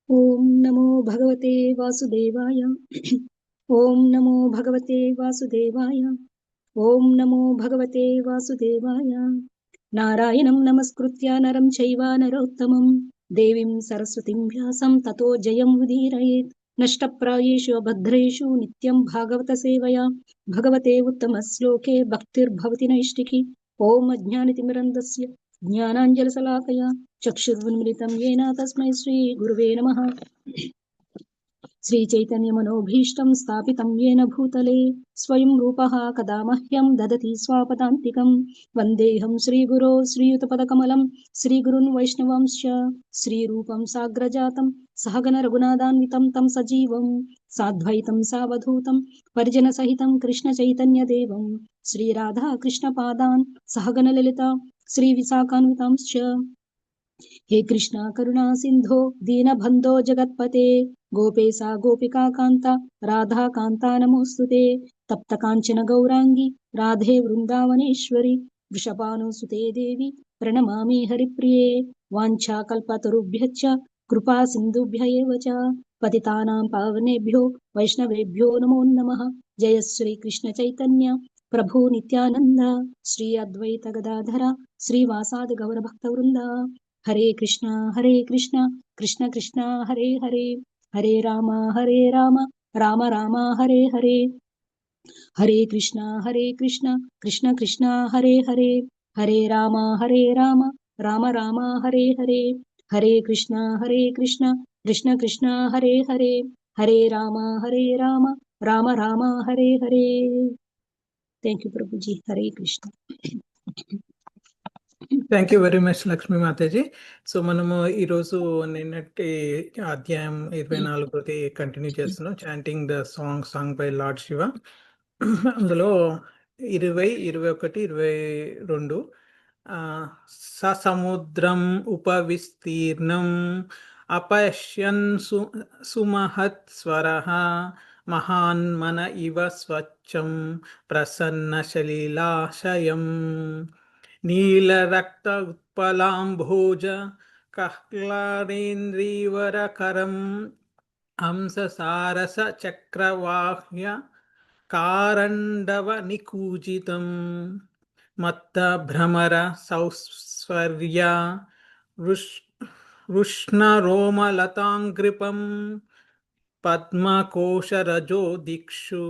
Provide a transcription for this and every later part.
ఓం నమో భగవతే వాసుదేవాయ. ఓం నమో భగవతే వాసుదేవాయ. ఓం నమో భగవతే వాసుదేవాయ. నారాయణం నమస్కృత్య నరం చైవ నరోత్తమం దేవీం సరస్వతిం వ్యాసం తతో జయం ఉదీరయేత్. నష్టప్రాయేషు అభద్రేషు నిత్యం భాగవత సేవయా భగవతే ఉత్తమ శ్లోకే భక్తిర్భవతి నైష్టికి. ఓం అజ్ఞానతిమిరంధస్య జ్ఞానాంజలిశలాకయా చక్షుర్విన్మిలితం येन తస్మై శ్రీ గురువే నమః. श्रीचैतन्यमनोभीष्टं स्थापितं येन भूतले स्वयं रूपः कदा मह्यं ददति स्वापदान्तिकं. वन्देऽहं श्रीगुरो श्रीयुतपदकमलं श्रीगुरुन् वैष्णवांश्च श्रीरूपं साग्रजातं सहगण रघुनाथान्वितं तं सजीवं साद्वैतं सावधूतं परिजनसहितं कृष्णचैतन्यदेवं श्रीराधा कृष्णपादान् सहगण ललिता श्रीविशाखान्वितांश्च. हे कृष्णा करुणा सिन्धो दीनबन्धो जगत्पते गोपेशा गोपिका कान्ता राधा कान्ता नमोऽस्तुते. तप्त काञ्चन गौरांगी राधे वृन्दावनेश्वरी वृषभानुसुते देवी प्रणमामि हरिप्रिये. वाञ्छाकल्पतरुभ्यश्च कृपा सिन्धुभ्य एव च पतितानां पावनेभ्यो वैष्णवेभ्यो नमो नमः. जय श्री कृष्ण चैतन्य प्रभु नित्यानंद श्री अद्वैत गदाधर श्रीवासादि गौरभक्तवृन्द. हरे कृष्णा कृष्ण कृष्ण हरे हरे हरे राम राम राम हरे हरे. हरे कृष्णा कृष्ण कृष्ण हरे हरे हरे राम राम राम हरे हरे. हरे कृष्णा कृष्ण कृष्ण हरे हरे हरे राम राम राम हरे हरे. थैंक यू प्रभु जी. Hare Krishna. Thank you very much Lakshmi మాతాజీ. సో మనము ఈరోజు నిన్నటి అధ్యాయం 24ది కంటిన్యూ చేస్తున్నాం, chanting the song by lord Shiva. అందులో 20, 21, 22 సముద్రం ఉపవిస్తీర్ణం అపశ్యన్ సుమహత్ స్వరః మహాన్మన ఇవ స్వచ్ఛం ప్రసన్న శలీలాశయం నీలరక్త ఉత్పలాంభోజ కహ్లాదేంద్రీవరకరం హంససారస చక్రవాహ్య కారండవ నికూజితం మత్త భ్రమర సౌస్వర్య వృష్ణరోమలతాంగ్రిపం పద్మకోశరజో దిక్షు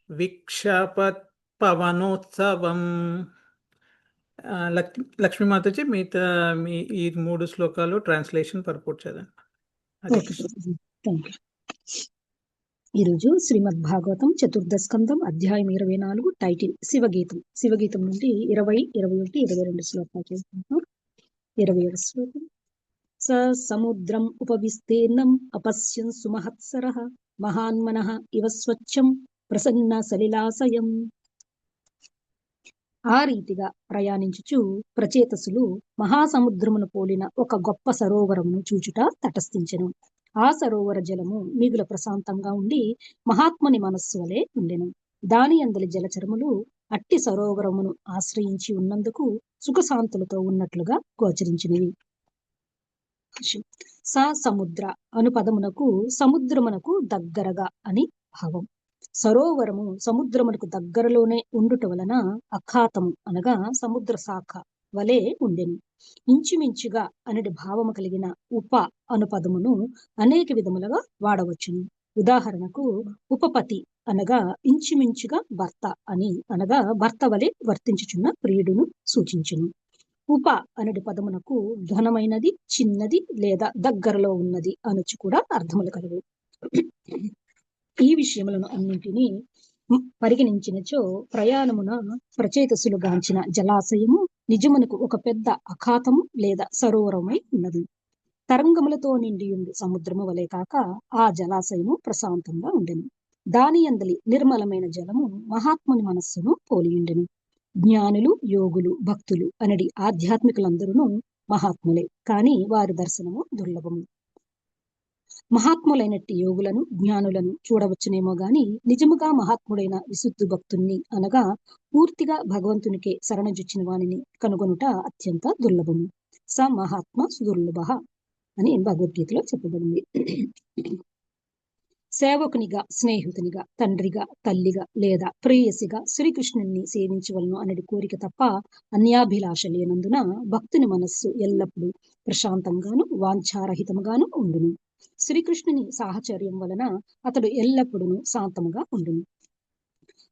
విక్షపత్ పవనోత్సవం. లక్ష్మీ మాతాజీ మీ ఈ 3 శ్లోకాలు ట్రాన్స్లేషన్ పర్పోర్ట్ చేద్దాం. ఈరోజు శ్రీమద్ భాగవతం చతుర్థ స్కందం అధ్యాయం 24 టైటిల్ శివగీతం. శివగీతం నుండి 20, 21, 22 శ్లోకాలు చేసుకుంటాం. 27 శ్లోకం. స సముద్రం ఉపవిస్తీర్ణం అపశ్యన్ సుమహత్సరః మహాన్మనః ఇవ స్వచ్ఛం ప్రసన్న సలిలాసయం. ఆ రీతిగా ప్రయాణించుచు ప్రచేతసులు మహాసముద్రమును పోలిన ఒక గొప్ప సరోవరమును చూచుట తటస్థించెను. ఆ సరోవర జలము మిగుల ప్రశాంతంగా ఉండి మహాత్ముని మనస్సు వలె ఉండెను. దాని అందలి జలచరములు అట్టి సరోవరమును ఆశ్రయించి ఉన్నందుకు సుఖశాంతులతో ఉన్నట్లుగా గోచరించినవి. స సముద్ర అను పదమునకు సముద్రమునకు దగ్గరగా అని భావం. సరోవరము సముద్రమునకు దగ్గరలోనే ఉండుట వలన అఖాతము అనగా సముద్ర శాఖ వలె ఉండెను. ఇంచుమించుగా అనటి భావము కలిగిన ఉప అను పదమును అనేక విధములుగా వాడవచ్చును. ఉదాహరణకు ఉపపతి అనగా ఇంచుమించుగా భర్త అని, అనగా భర్త వలె వర్తించుచున్న ప్రియుడును సూచించును. ఉప అనటి పదమునకు ఘనమైనది, చిన్నది లేదా దగ్గరలో ఉన్నది అనొచ్చు కూడా అర్థములు కలవు. ఈ విషయములను అన్నింటినీ పరిగణించినచో ప్రయాణమున ప్రచేతసులు గాంచిన జలాశయము నిజమునకు ఒక పెద్ద అఖాతము లేదా సరోవరమై ఉన్నది. తరంగములతో నిండియుండి సముద్రము వలె కాక ఆ జలాశయము ప్రశాంతంగా ఉండెను. దాని అందలి నిర్మలమైన జలము మహాత్ముని మనస్సును పోలియుండెను. జ్ఞానులు, యోగులు, భక్తులు అనడి ఆధ్యాత్మికులందరూ మహాత్ములే, కాని వారి దర్శనము దుర్లభము. మహాత్ములైనట్టి యోగులను, జ్ఞానులను చూడవచ్చునేమో గాని నిజముగా మహాత్ముడైన విశుద్ధ భక్తుణ్ణి అనగా పూర్తిగా భగవంతునికే శరణజొచ్చిన వానిని కనుగొనుట అత్యంత దుర్లభము. స మహాత్మ సుదుర్లభ అని భగవద్గీతలో చెప్పబడింది. సేవకునిగా, స్నేహితునిగా, తండ్రిగా, తల్లిగా లేదా ప్రేయసిగా శ్రీకృష్ణుని సేవించవలను అన్నది కోరిక తప్ప అన్యాభిలాష లేనందున భక్తుని మనస్సు ఎల్లప్పుడూ ప్రశాంతంగాను వాంఛారహితముగాను ఉండును. శ్రీకృష్ణుని సాహచర్యం వలన అతడు ఎల్లప్పుడూ శాంతముగా ఉండును.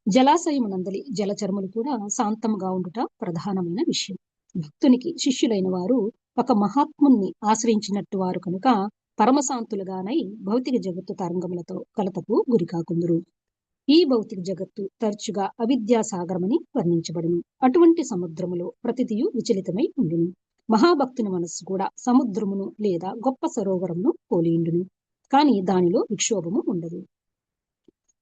జలాశయమునందలి జలచరములు కూడా శాంతముగా ఉండుట ప్రధానమైన విషయం. భక్తునికి శిష్యులైన వారు ఒక మహాత్ముని ఆశ్రయించినట్టు వారు కనుక పరమశాంతులుగానై భౌతిక జగత్తు తరంగములతో కలతకు గురికాకుందురు. ఈ భౌతిక జగత్తు తరచుగా అవిద్యా సాగరమని వర్ణించబడును. అటువంటి సముద్రములో ప్రతిదియు విచలితమై ఉండును. మహాభక్తుని మనస్సు కూడా సముద్రమును లేదా గొప్ప సరోవరమును పోలియుండును. కానీ దానిలో విక్షోభము ఉండదు.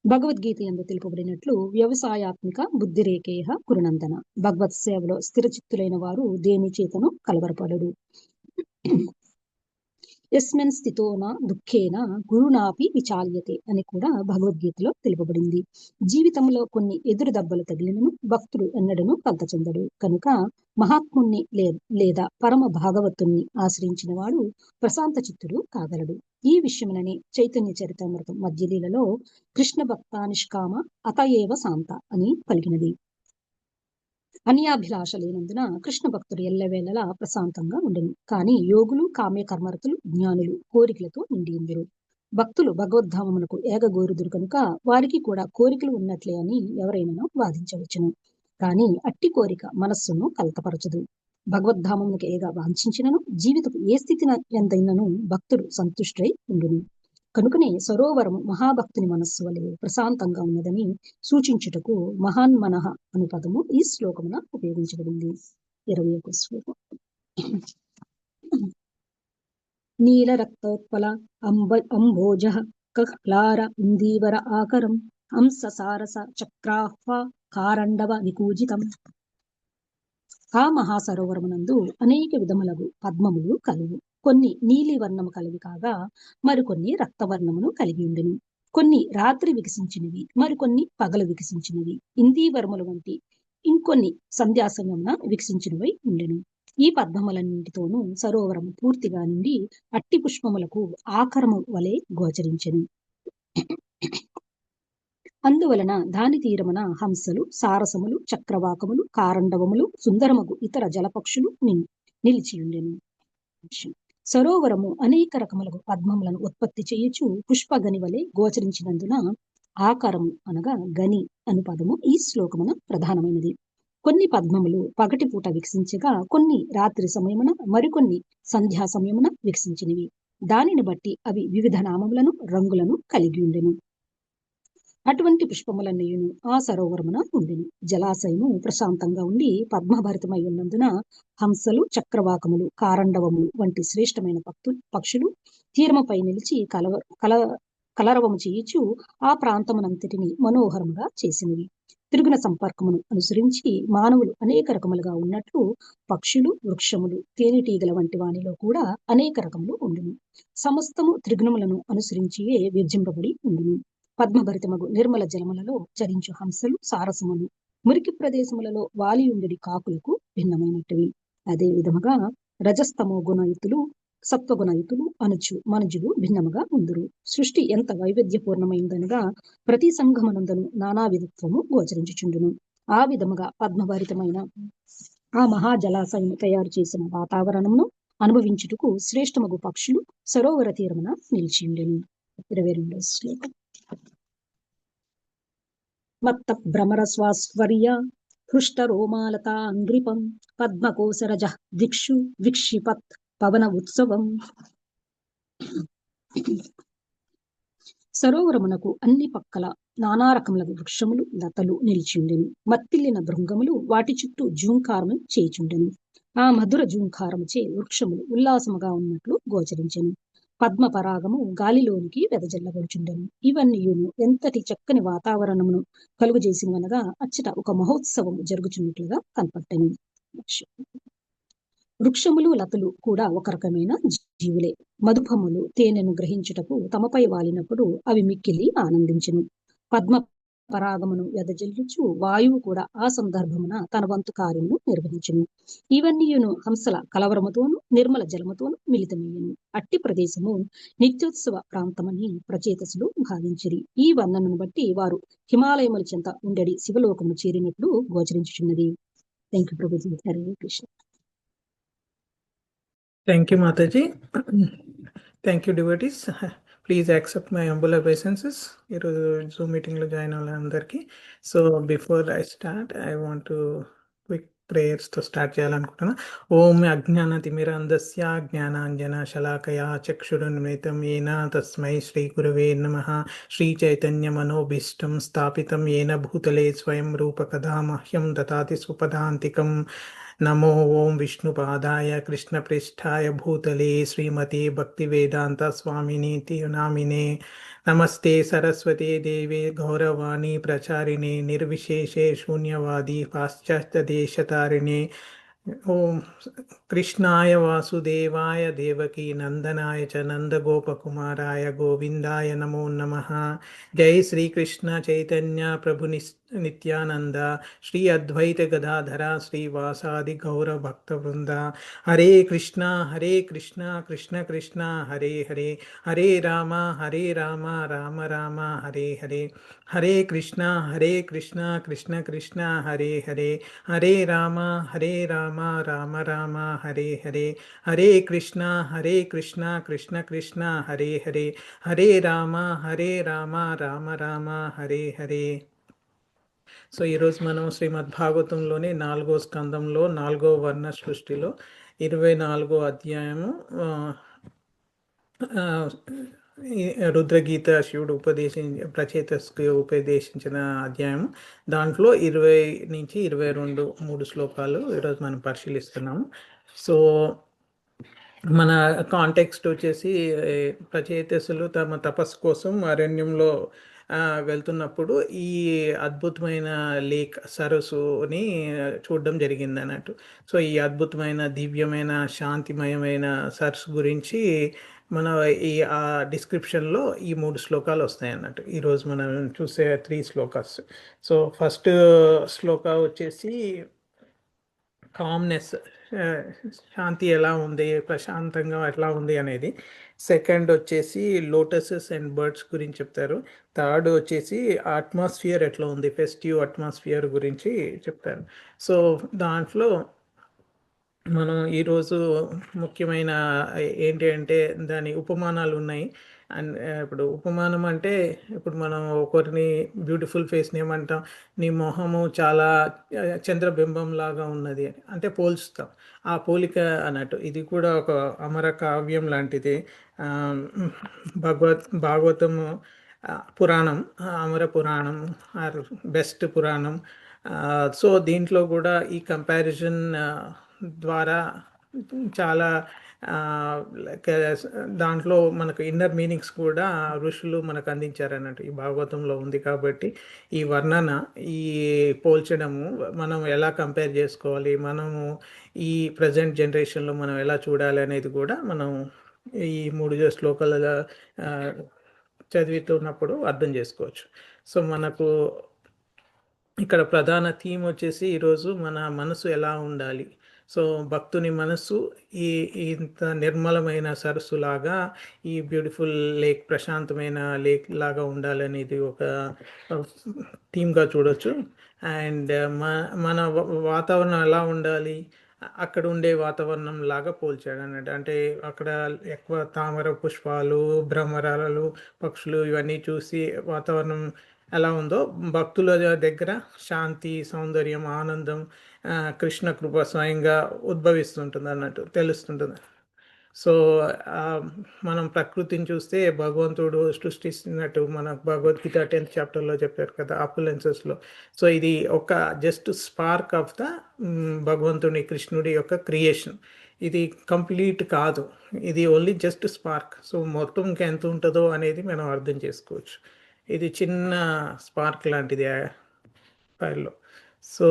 భగవద్గీత యందు తెలుపబడినట్లు వ్యవసాయాత్మిక బుద్ధిరేకేహ కురునందన. భగవత్ సేవలో స్థిరచిత్తులైన వారు దేని చేతను కలవరపడరు. యస్మిన్ స్థితోన దుఃఖేన గురునాపి విచాల్యతే అని కూడా భగవద్గీతలో తెలుపబడింది. జీవితంలో కొన్ని ఎదురు దెబ్బలు తగిలినను భక్తుడు ఎన్నడను కలత చెందడు. కనుక మహాత్ముణ్ణి లేదా పరమ భాగవతుణ్ణి ఆశ్రయించిన వాడు ప్రశాంత చిత్తుడు కాగలడు. ఈ విషయముననే చైతన్య చరితామృతం మధ్యలీలలో కృష్ణ భక్త నిష్కామ అతయేవ శాంత అని పలికినది. అన్యాభిలాష లేనందున కృష్ణ భక్తుడు ఎల్లవేళలా ప్రశాంతంగా ఉండును. కానీ యోగులు, కామ్య కర్మరతులు, జ్ఞానులు కోరికలతో నిండియుందురు. భక్తులు భగవద్ధామమునకు ఏగగోరుదురు కనుక వారికి కూడా కోరికలు ఉన్నట్లే అని ఎవరైనా వాదించవచ్చును. కానీ అట్టి కోరిక మనస్సును కలతపరచదు. భగవద్ధామమునకు ఏగా వాంఛించినను జీవితపు ఏ స్థితి ఎంతైనను భక్తుడు సంతుష్టై ఉండును. కనుకనే సరోవరము మహాభక్తుని మనస్సు వలె ప్రశాంతంగా ఉన్నదని సూచించుటకు మహాన్మనః అను పదము ఈ శ్లోకమున ఉపయోగించబడింది. 21వ శ్లోకం. నీల రక్తోత్పల అంబోజ కహ్లార ఇందీవర ఆకరం హంస సారస చక్రాహ్వ కారండవ నికూజితం. ఆ మహాసరోవరమునందు అనేక విధములగు పద్మములు కలువు. కొన్ని నీలి వర్ణము కలిగి కాగా మరికొన్ని రక్తవర్ణమును కలిగి ఉండును. కొన్ని రాత్రి వికసించినవి, మరికొన్ని పగలు వికసించినవి. ఇందీవరముల వంటి ఇంకొన్ని సంధ్యాసమయమున వికసించినవై ఉండెను. ఈ పద్మములన్నింటితోనూ సరోవరము పూర్తిగా నిండి అట్టి పుష్పములకు ఆకరము వలె గోచరించెను. అందువలన దాని తీరమున హంసలు, సారసములు, చక్రవాకములు, కారండవములు, సుందరమగు ఇతర జలపక్షులు నిలిచియుండెను. సరోవరము అనేక రకములకు పద్మములను ఉత్పత్తి చేయుచు పుష్పగని వలె గోచరించినందున ఆకారము అనగా గని అను పదము ఈ శ్లోకమున ప్రధానమైనది. కొన్ని పద్మములు పగటిపూట వికసించగా కొన్ని రాత్రి సమయమున మరికొన్ని సంధ్యా సమయమున వికసించినవి. దానిని బట్టి అవి వివిధ నామములను, రంగులను కలిగి ఉండెను. అటువంటి పుష్పములన్నీయును ఆ సరోవరమున ఉండెను. జలాశయము ప్రశాంతంగా ఉండి పద్మభరితమై ఉన్నందున హంసలు, చక్రవాకములు, కారండవములు వంటి శ్రేష్టమైన పక్షులు తీరముపై నిలిచి కలరవము చేయుచు ఆ ప్రాంతమునంతటిని మనోహరముగా చేసినవి. తిరుగున సంపర్కమును అనుసరించి మానవులు అనేక రకములుగా ఉన్నట్లు పక్షులు, వృక్షములు, తేనెటీగల వంటి వానిలో కూడా అనేక రకములు ఉండును. సమస్తము త్రిగుణములను అనుసరించియే విభజింపబడి ఉండును. పద్మభరితమగు నిర్మల జలములలో చరించు హంసలు, సారసములు మురికి ప్రదేశములలో వాలియుండెడి కాకులకు భిన్నమైనటివి. అదే విధముగా రజస్తమో గుణయుతులు, సత్వగుణయుతులు అనుచు మనుజులు భిన్నముగా ఉందురు. సృష్టి ఎంత వైవిధ్యపూర్ణమైందనగా ప్రతి సంఘమునందను నానా విధత్వము గోచరించుచుండును. ఆ విధముగా పద్మభరితమైన ఆ మహాజలాశయము తయారు చేసిన వాతావరణమును అనుభవించుటకు శ్రేష్టమగు పక్షులు సరోవర తీరమున నిలిచియుండెను. 22వ శ్లోకం. మత్త భ్రమర స్వాస్వర్య హృష్ట రోమాలతా అంగ్రిపం పద్మకోసరజ దిక్షు విక్షిపత్ పవన ఉత్సవం. సరోవరమునకు అన్ని పక్కల నానా రకముల వృక్షములు, లతలు నిలిచియుండెను. మత్తిల్లిన భృంగములు వాటి చుట్టూ జూంకారము చేయుచుండెను. ఆ మధుర జూంకారముచే వృక్షములు ఉల్లాసముగా ఉన్నట్లు గోచరించెను. పద్మ పరాగము గాలిలోనికి వెదజల్లబడుచుండెను. ఇవన్నీయును ఎంతటి చక్కని వాతావరణమును కలుగజేసినవనగా అచ్చట ఒక మహోత్సవము జరుగుచున్నట్లుగా కనపట్టెను. వృక్షములు, లతలు కూడా ఒక రకమైన జీవులే. మధుపములు తేనెను గ్రహించుటకు తమపై వాలినప్పుడు అవి మిక్కిలి ఆనందించెను. పద్మ పరాగమును వెదజల్లుచు వాయువు కూడా ఆ సందర్భమున తన వంతు కార్యమును నిర్వహించును. ఇవన్నీయును హంసల కలవరముతోను నిర్మల జలముతోను మిళితమయ్యను. అట్టి ప్రదేశము నిత్యోత్సవ ప్రాంతమని ప్రచేతసులు భావించిరి. ఈ వర్ణనను బట్టి వారు హిమాలయముల చెంత ఉండడి శివలోకమును చేరినట్లు గోచరించుచున్నది. థ్యాంక్ యూ ప్రభుజీ. హరే కృష్ణ. థ్యాంక్ యూ మాతాజీ. Thank you devotees. Please accept my humble obeisances ఈరోజు జూమ్ మీటింగ్లో జాయిన్ అవ్వాలందరికీ. So before I start I want to quick ప్రేయర్స్తో స్టార్ట్ చేయాలనుకుంటున్నా. ఓం అజ్ఞానతిమిరాంధస్య జ్ఞానాంజన శలాకయా చక్షురున్మిలితం येन తస్మై శ్రీ గురవే నమః. శ్రీ చైతన్య మనోభీష్టం స్థాపితం येन భూతలే స్వయం రూపకదా మహ్యం దదాతి సుపదాంతికం. నమో ఓం విష్ణుపాదాయ కృష్ణప్రేష్ఠాయ భూతలే శ్రీమతే భక్తివేదాంత స్వామినీతి నామినే. నమస్తే సరస్వతే దేవే గౌరవాణి ప్రచారిణే నిర్విశేషే శూన్యవాది పాశ్చాత్యదేశతారిణే. ఓం కృష్ణాయ వాసుదేవాయ దేవకీ నందనాయ చ నందగోపకుమారాయ గోవిందాయ నమో నమః. జై శ్రీకృష్ణ చైతన్య ప్రభు నిత్యానంద శ్రీ అద్వైత గదాధర శ్రీవాసాది గౌర భక్త వృంద. హరే కృష్ణ కృష్ణ కృష్ణ హరే హరే, హరే రామ రామ రామ హరే హరే. హరే కృష్ణ కృష్ణ కృష్ణ హరే హరే, హరే రామ రామ రామ హరే హరే. హరే కృష్ణ కృష్ణ కృష్ణ హరే హరే, హరే రామ రామ రామ హరే హరే. సో ఈరోజు మనం శ్రీమద్ భాగవతంలోని 4వ స్కందంలో 4వ వర్ణ సృష్టిలో 24వ అధ్యాయము రుద్రగీత శివుడు ప్రచేతస్కి ఉపదేశించిన అధ్యాయం. దాంట్లో 20 నుంచి 22 3 శ్లోకాలు ఈరోజు మనం పరిశీలిస్తున్నాము. సో మన కాంటెక్స్ట్ వచ్చేసి ప్రచేతసులు తమ తపస్సు కోసం అరణ్యంలో వెళ్తున్నప్పుడు ఈ అద్భుతమైన లేక్ సరస్సుని చూడడం జరిగింది అన్నట్టు. సో ఈ అద్భుతమైన దివ్యమైన శాంతిమయమైన సరస్సు గురించి మన ఈ డిస్క్రిప్షన్లో ఈ 3 శ్లోకాలు వస్తాయి అన్నట్టు. ఈరోజు మనం చూసే 3 శ్లోకాస్. సో ఫస్ట్ శ్లోక వచ్చేసి కామ్నెస్, శాంతి ఎలా ఉంది, ప్రశాంతంగా ఎట్లా ఉంది అనేది. సెకండ్ వచ్చేసి లోటసెస్ అండ్ బర్డ్స్ గురించి చెప్తారు. థర్డ్ వచ్చేసి అట్మాస్ఫియర్ ఎట్లా ఉంది, ఫెస్టివ్ అట్మాస్ఫియర్ గురించి చెప్తారు. సో దాంట్లో మనం ఈరోజు ముఖ్యమైన ఏంటి అంటే దాని ఉపమానాలు ఉన్నాయి. అండ్ ఇప్పుడు ఉపమానం అంటే ఇప్పుడు మనం ఒకరిని బ్యూటిఫుల్ ఫేస్ని ఏమంటాం, నీ మొహము చాలా చంద్రబింబం లాగా ఉన్నది అంటే పోల్చుతాం. ఆ పోలిక అన్నట్టు ఇది కూడా ఒక అమర కావ్యం లాంటిది. భాగవతము పురాణం, అమర పురాణం ఆర్ బెస్ట్ పురాణం. సో దీంట్లో కూడా ఈ కంపారిజన్ ద్వారా చాలా దాంట్లో మనకు ఇన్నర్ మీనింగ్స్ కూడా ఋషులు మనకు అందించారన్నట్టు ఈ భాగవతంలో ఉంది. కాబట్టి ఈ వర్ణన, ఈ పోల్చడము మనం ఎలా కంపేర్ చేసుకోవాలి, మనము ఈ ప్రజెంట్ జనరేషన్లో మనం ఎలా చూడాలి అనేది కూడా మనం ఈ 3 శ్లోకాల చదువుతున్నప్పుడు అర్థం చేసుకోవచ్చు. సో మనకు ఇక్కడ ప్రధాన థీమ్ వచ్చేసి ఈరోజు మన మనసు ఎలా ఉండాలి. సో భక్తుని మనస్సు ఇంత నిర్మలమైన సరస్సు లాగా, ఈ బ్యూటిఫుల్ లేక్, ప్రశాంతమైన లేక్ లాగా ఉండాలనేది ఒక థీమ్గా చూడొచ్చు. అండ్ మన వాతావరణం ఎలా ఉండాలి, అక్కడ ఉండే వాతావరణం లాగా పోల్చాడు అన్నట్టు. అంటే అక్కడ ఎక్కువ తామర పుష్పాలు, భ్రమరాలు, పక్షులు ఇవన్నీ చూసి వాతావరణం ఎలా ఉందో భక్తుల దగ్గర శాంతి, సౌందర్యం, ఆనందం, కృష్ణ కృప స్వయంగా ఉద్భవిస్తుంటుంది అన్నట్టు తెలుస్తుంటుంది. సో మనం ప్రకృతిని చూస్తే భగవంతుడు సృష్టిస్తున్నట్టు మన భగవద్గీత 10th చాప్టర్లో చెప్పారు కదా, అపులెన్సెస్లో. సో ఇది ఒక జస్ట్ స్పార్క్ ఆఫ్ ద భగవంతుని, కృష్ణుడి యొక్క క్రియేషన్. ఇది కంప్లీట్ కాదు, ఇది ఓన్లీ జస్ట్ స్పార్క్. సో మొత్తం ఇంకా ఎంత ఉంటుందో అనేది మనం అర్థం చేసుకోవచ్చు. ఇది చిన్న స్పార్క్ లాంటిది ఫైర్లో. సో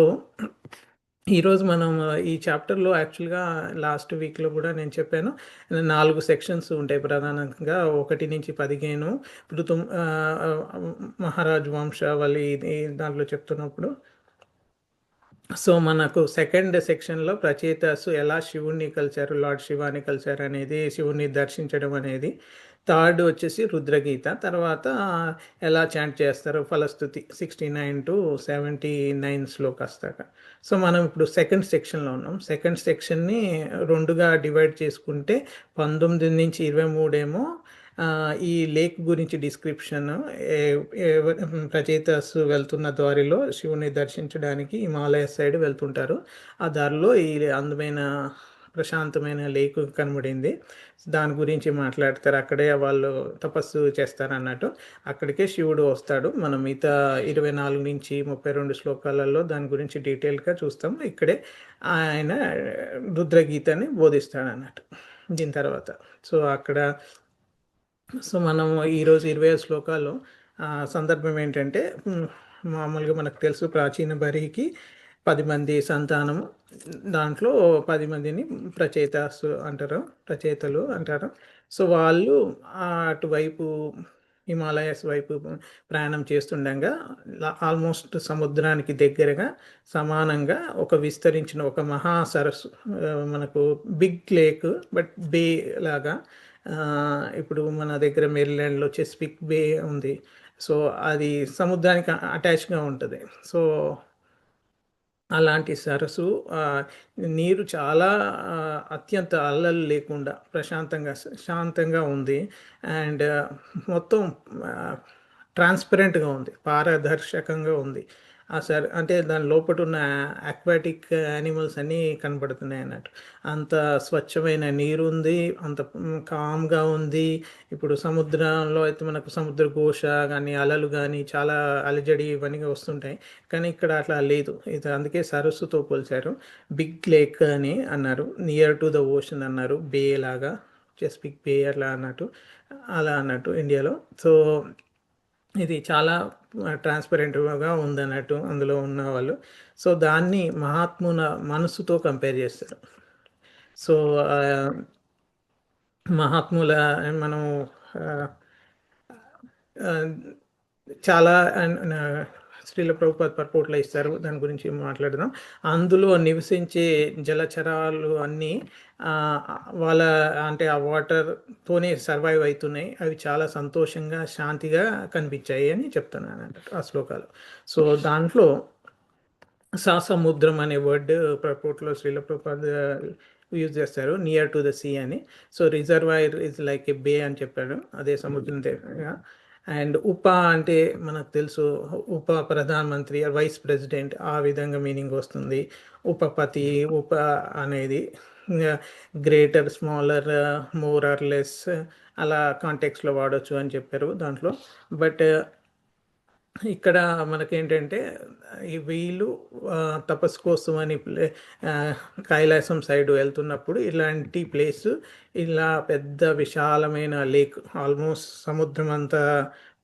ఈరోజు మనం ఈ చాప్టర్లో యాక్చువల్గా లాస్ట్ వీక్లో కూడా నేను చెప్పాను 4 సెక్షన్స్ ఉంటాయి ప్రధానంగా 1 నుంచి 15 మహారాజ్ వంశావళి ఇది దాంట్లో చెప్తున్నప్పుడు. సో మనకు సెకండ్ సెక్షన్లో ప్రచేతసు ఎలా శివుణ్ణి కలిశారు, లార్డ్ శివాని కలిశారు అనేది, శివుణ్ణి దర్శించడం అనేది. థర్డ్ వచ్చేసి రుద్రగీత, తర్వాత ఎలా చాంట్ చేస్తారు ఫలస్తుతి 69 to 79 శ్లోకాస్ దాకా. సో మనం ఇప్పుడు సెకండ్ సెక్షన్లో ఉన్నాం. సెకండ్ సెక్షన్ని రెండుగా డివైడ్ చేసుకుంటే 19 నుంచి 23 ఏమో ఈ లేక్ గురించి డిస్క్రిప్షన్, రచయితస్ వెళ్తున్న దారిలో శివుని దర్శించడానికి హిమాలయ సైడ్ వెళ్తుంటారు. ఆ దారిలో ఈ అందమైన ప్రశాంతమైన లేక్ కనబడింది, దాని గురించి మాట్లాడతారు. అక్కడే వాళ్ళు తపస్సు చేస్తారు అన్నట్టు. అక్కడికే శివుడు వస్తాడు. మనం మిగతా 24 నుంచి 32 శ్లోకాలలో దాని గురించి డీటెయిల్గా చూస్తాం. ఇక్కడే ఆయన రుద్రగీతని బోధిస్తాడు అన్నట్టు దీని తర్వాత. సో అక్కడ మనము ఈరోజు 25 శ్లోకాల్లో సందర్భం ఏంటంటే, మామూలుగా మనకు తెలుసు ప్రాచీన బరికి 10 మంది సంతానము, దాంట్లో 10 మందిని రచయితలు అంటారు. సో వాళ్ళు అటువైపు హిమాలయస్ వైపు ప్రయాణం చేస్తుండగా ఆల్మోస్ట్ సముద్రానికి దగ్గరగా సమానంగా ఒక విస్తరించిన ఒక మహా సరస్సు, మనకు బిగ్ లేక్ బట్ బే లాగా, ఇప్పుడు మన దగ్గర మేరీల్యాండ్లో చెస్పిక్ బే ఉంది. సో అది సముద్రానికి అటాచ్గా ఉంటుంది. సో అలాంటి సరస్సు, నీరు చాలా అత్యంత అల్లలు లేకుండా శాంతంగా ఉంది. అండ్ మొత్తం ట్రాన్స్పరెంట్గా ఉంది, పారదర్శకంగా ఉంది. అంటే దాని లోపల ఉన్న అక్వాటిక్ యానిమల్స్ అన్నీ కనపడుతున్నాయి అన్నట్టు. అంత స్వచ్ఛమైన నీరు ఉంది, అంత కామ్గా ఉంది. ఇప్పుడు సముద్రంలో అయితే మనకు సముద్ర ఘోష కానీ అలలు కానీ చాలా అలజడి ఇవన్నీ వస్తుంటాయి, కానీ ఇక్కడ అట్లా లేదు. ఇది అందుకే సరస్సుతో పోల్చారు. బిగ్ లేక్ అని అన్నారు, నియర్ టు ద ఓషన్ అన్నారు, బే లాగా, చెస్పిక్ బే అలా అన్నట్టు ఇండియాలో. సో ఇది చాలా ట్రాన్స్పరెంట్గా ఉందన్నట్టు అందులో ఉన్న వాళ్ళు. సో దాన్ని మహాత్ముల మనసుతో కంపేర్ చేస్తారు. సో మహాత్ముల మనం చాలా శ్రీల ప్రభుపాద పర్పోట్లో ఇస్తారు, దాని గురించి మాట్లాడదాం. అందులో నివసించే జలచరాలు అన్నీ వాళ్ళ అంటే ఆ వాటర్తోనే సర్వైవ్ అవుతున్నాయి. అవి చాలా సంతోషంగా శాంతిగా కనిపించాయి అని చెప్తున్నాను అన్నట్టు ఆ శ్లోకాలు. సో దాంట్లో సముద్రం అనే వర్డ్ పర్పోర్ట్లో శ్రీల ప్రభుపాద యూజ్ చేస్తారు, నియర్ టు ద సీ అని. So reservoir is like a bay అని చెప్పాడు, అదే సముద్రం దగ్గర. అండ్ ఉప అంటే మనకు తెలుసు, ఉప ప్రధానమంత్రి వైస్ ప్రెసిడెంట్, ఆ విధంగా మీనింగ్ వస్తుంది. ఉపపతి, ఉప అనేది greater, smaller, more or less అలా కాంటెక్స్లో వాడచ్చు అని చెప్పారు దాంట్లో. బట్ ఇక్కడ మనకేంటంటే వీళ్ళు తపస్సు కోసం అని కైలాసం సైడ్ వెళ్తున్నప్పుడు ఇలాంటి ప్లేస్, ఇలా పెద్ద విశాలమైన లేక్, ఆల్మోస్ట్ సముద్రం అంత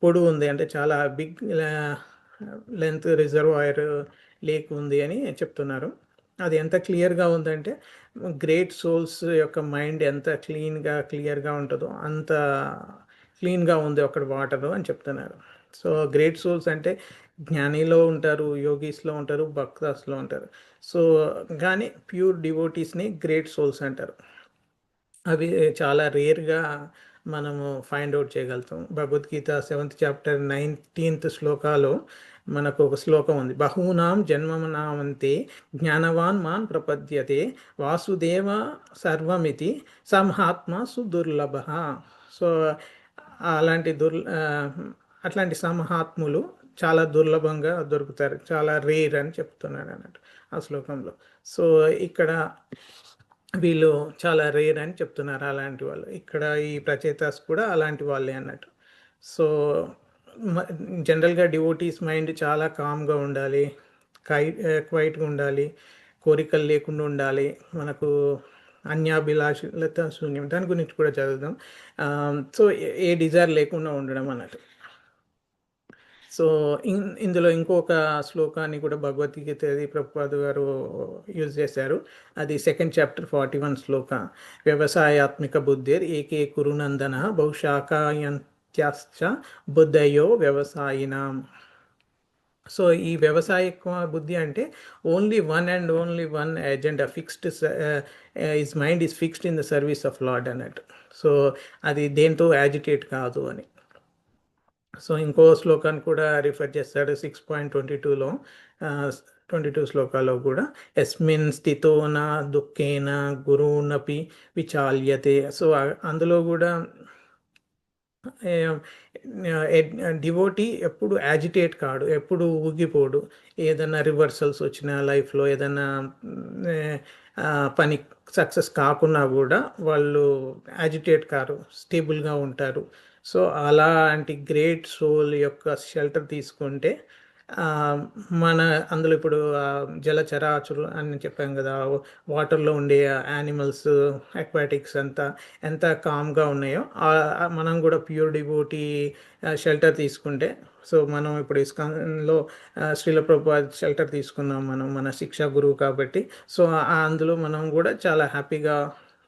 పొడవు ఉంది, అంటే చాలా బిగ్ లెంత్ రిజర్వాయర్ లేక్ ఉంది అని చెప్తున్నారు. అది ఎంత క్లియర్గా ఉందంటే, గ్రేట్ సోల్స్ యొక్క మైండ్ ఎంత క్లియర్గా ఉంటుందో అంత క్లీన్గా ఉంది అక్కడ వాటర్ అని చెప్తున్నారు. సో గ్రేట్ సోల్స్ అంటే జ్ఞానిలో ఉంటారు, యోగీస్లో ఉంటారు, భక్తాస్లో ఉంటారు. సో కానీ ప్యూర్ డివోటీస్ని గ్రేట్ సోల్స్ అంటారు. అవి చాలా రేర్గా మనము ఫైండ్ అవుట్ చేయగలుగుతాం. భగవద్గీత 7th chapter 19th శ్లోకాలో మనకు ఒక శ్లోకం ఉంది, బహూనాం జన్మనామంతే జ్ఞానవాన్ మాన్ ప్రపద్యతే వాసుదేవ సర్వమితి సంహాత్మ సుదుర్లభ. సో అలాంటి అట్లాంటి సమహాత్ములు చాలా దుర్లభంగా దొరుకుతారు, చాలా రేర్ అని చెప్తున్నాడు అన్నట్టు ఆ శ్లోకంలో. సో ఇక్కడ వీళ్ళు చాలా రేర్ అని చెప్తున్నారు అలాంటి వాళ్ళు. ఇక్కడ ఈ ప్రచేతాస్ కూడా అలాంటి వాళ్ళే అన్నట్టు. సో జనరల్గా డివోటీస్ మైండ్ చాలా కామ్గా ఉండాలి, క్వైట్గా ఉండాలి, కోరికలు లేకుండా ఉండాలి, మనకు అన్యాభిలాషలత శూన్యం, దాని గురించి కూడా చదువుదాం. సో ఏ డిజైర్ లేకుండా ఉండడం అన్నట్టు. సో ఇందులో ఇంకొక శ్లోకాన్ని కూడా భగవద్గీతది ప్రభుపాద గారు యూజ్ చేశారు. అది సెకండ్ చాప్టర్ 41 శ్లోక. వ్యవసాయాత్మిక బుద్ధిర్ ఏకే కురునందన బహుశాఖాయంత్యాశ్చ బుద్ధయో వ్యవసాయినాం. సో ఈ వ్యవసాయక బుద్ధి అంటే only one and only one agenda fixed, his mind is fixed in the service of lord అన్నట్టు. సో అది దేంతో యాజిటేట్ కాదు అని. సో ఇంకో శ్లోకాన్ని కూడా రిఫర్ చేస్తాడు 6.22లో. 22 శ్లోకాలో కూడా ఎస్మిన్ స్థితో నా దుఃఖేన గురువునపి విచాల్యతే. సో అందులో కూడా డివోటీ ఎప్పుడు యాజిటేట్ కాడు, ఎప్పుడు ఊగిపోడు. ఏదైనా రివర్సల్స్ వచ్చినా లైఫ్లో ఏదైనా పని సక్సెస్ కాకున్నా కూడా వాళ్ళు యాజిటేట్ కారు, స్టేబుల్గా ఉంటారు. సో అలాంటి గ్రేట్ సోల్ యొక్క షెల్టర్ తీసుకుంటే మన అందులో ఇప్పుడు జలచరాచులు అని చెప్పాం కదా, వాటర్లో ఉండే యానిమల్స్, అక్వాటిక్స్ అంతా ఎంత కామ్గా ఉన్నాయో మనం కూడా ప్యూర్ డివోటీ షెల్టర్ తీసుకుంటే. సో మనం ఇప్పుడు ఇస్కాన్లో శ్రీల ప్రభుపాద షెల్టర్ తీసుకున్నాం మనం, మన శిక్షా గురువు కాబట్టి. సో అందులో మనం కూడా చాలా హ్యాపీగా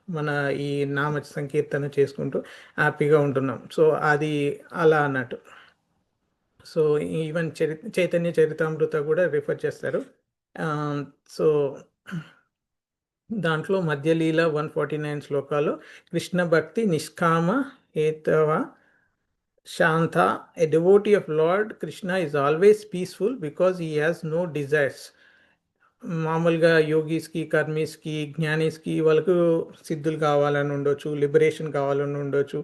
మన ఈ నామ సంకీర్తన చేసుకుంటూ హ్యాపీగా ఉంటున్నాం. సో అది అలా అన్నట్టు. సో ఈవెన్ చైతన్య చరితామృత కూడా రిఫర్ చేస్తారు. సో దాంట్లో మధ్యలీల 149 శ్లోకాలు కృష్ణ భక్తి నిష్కామ హేతవ శాంత. A devotee of lord Krishna is always peaceful because he has no desires. మామూలుగా యోగీస్కి, కర్మీస్కి, జ్ఞానీస్కి వాళ్ళకు సిద్ధులు కావాలని ఉండొచ్చు, లిబరేషన్ కావాలని ఉండొచ్చు.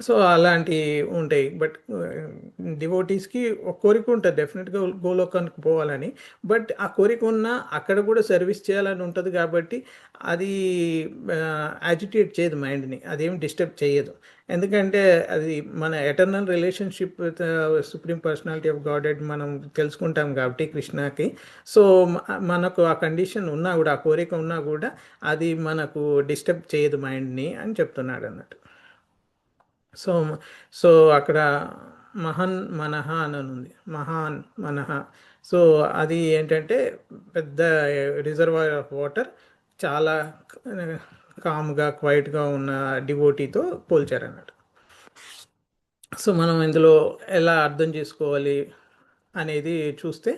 సో అలాంటివి ఉంటాయి. బట్ డివోటీస్కి ఒక కోరిక ఉంటుంది డెఫినెట్గా గోలోకానికి పోవాలని. బట్ ఆ కోరిక ఉన్నా అక్కడ కూడా సర్వీస్ చేయాలని ఉంటుంది కాబట్టి అది యాజిటేట్ చేయదు మైండ్ని, అదేం డిస్టర్బ్ చేయదు. ఎందుకంటే అది మన eternal relationship with supreme personality of గాడెడ్ మనం తెలుసుకుంటాం కాబట్టి కృష్ణకి. సో మనకు ఆ కండిషన్ ఉన్నా కూడా, ఆ కోరిక ఉన్నా కూడా అది మనకు డిస్టర్బ్ చేయదు మైండ్ని అని చెప్తున్నాడు అన్నట్టు. సో సో అక్కడ మహన్ మనహ అని ఉంది, మహాన్ మనహ. సో అది ఏంటంటే పెద్ద రిజర్వాయర్ ఆఫ్ వాటర్, చాలా కామ్గా క్వైట్గా ఉన్న డివోటీతో పోల్చారు అన్నట్టు. సో మనం ఇందులో ఎలా అర్థం చేసుకోవాలి అనేది చూస్తే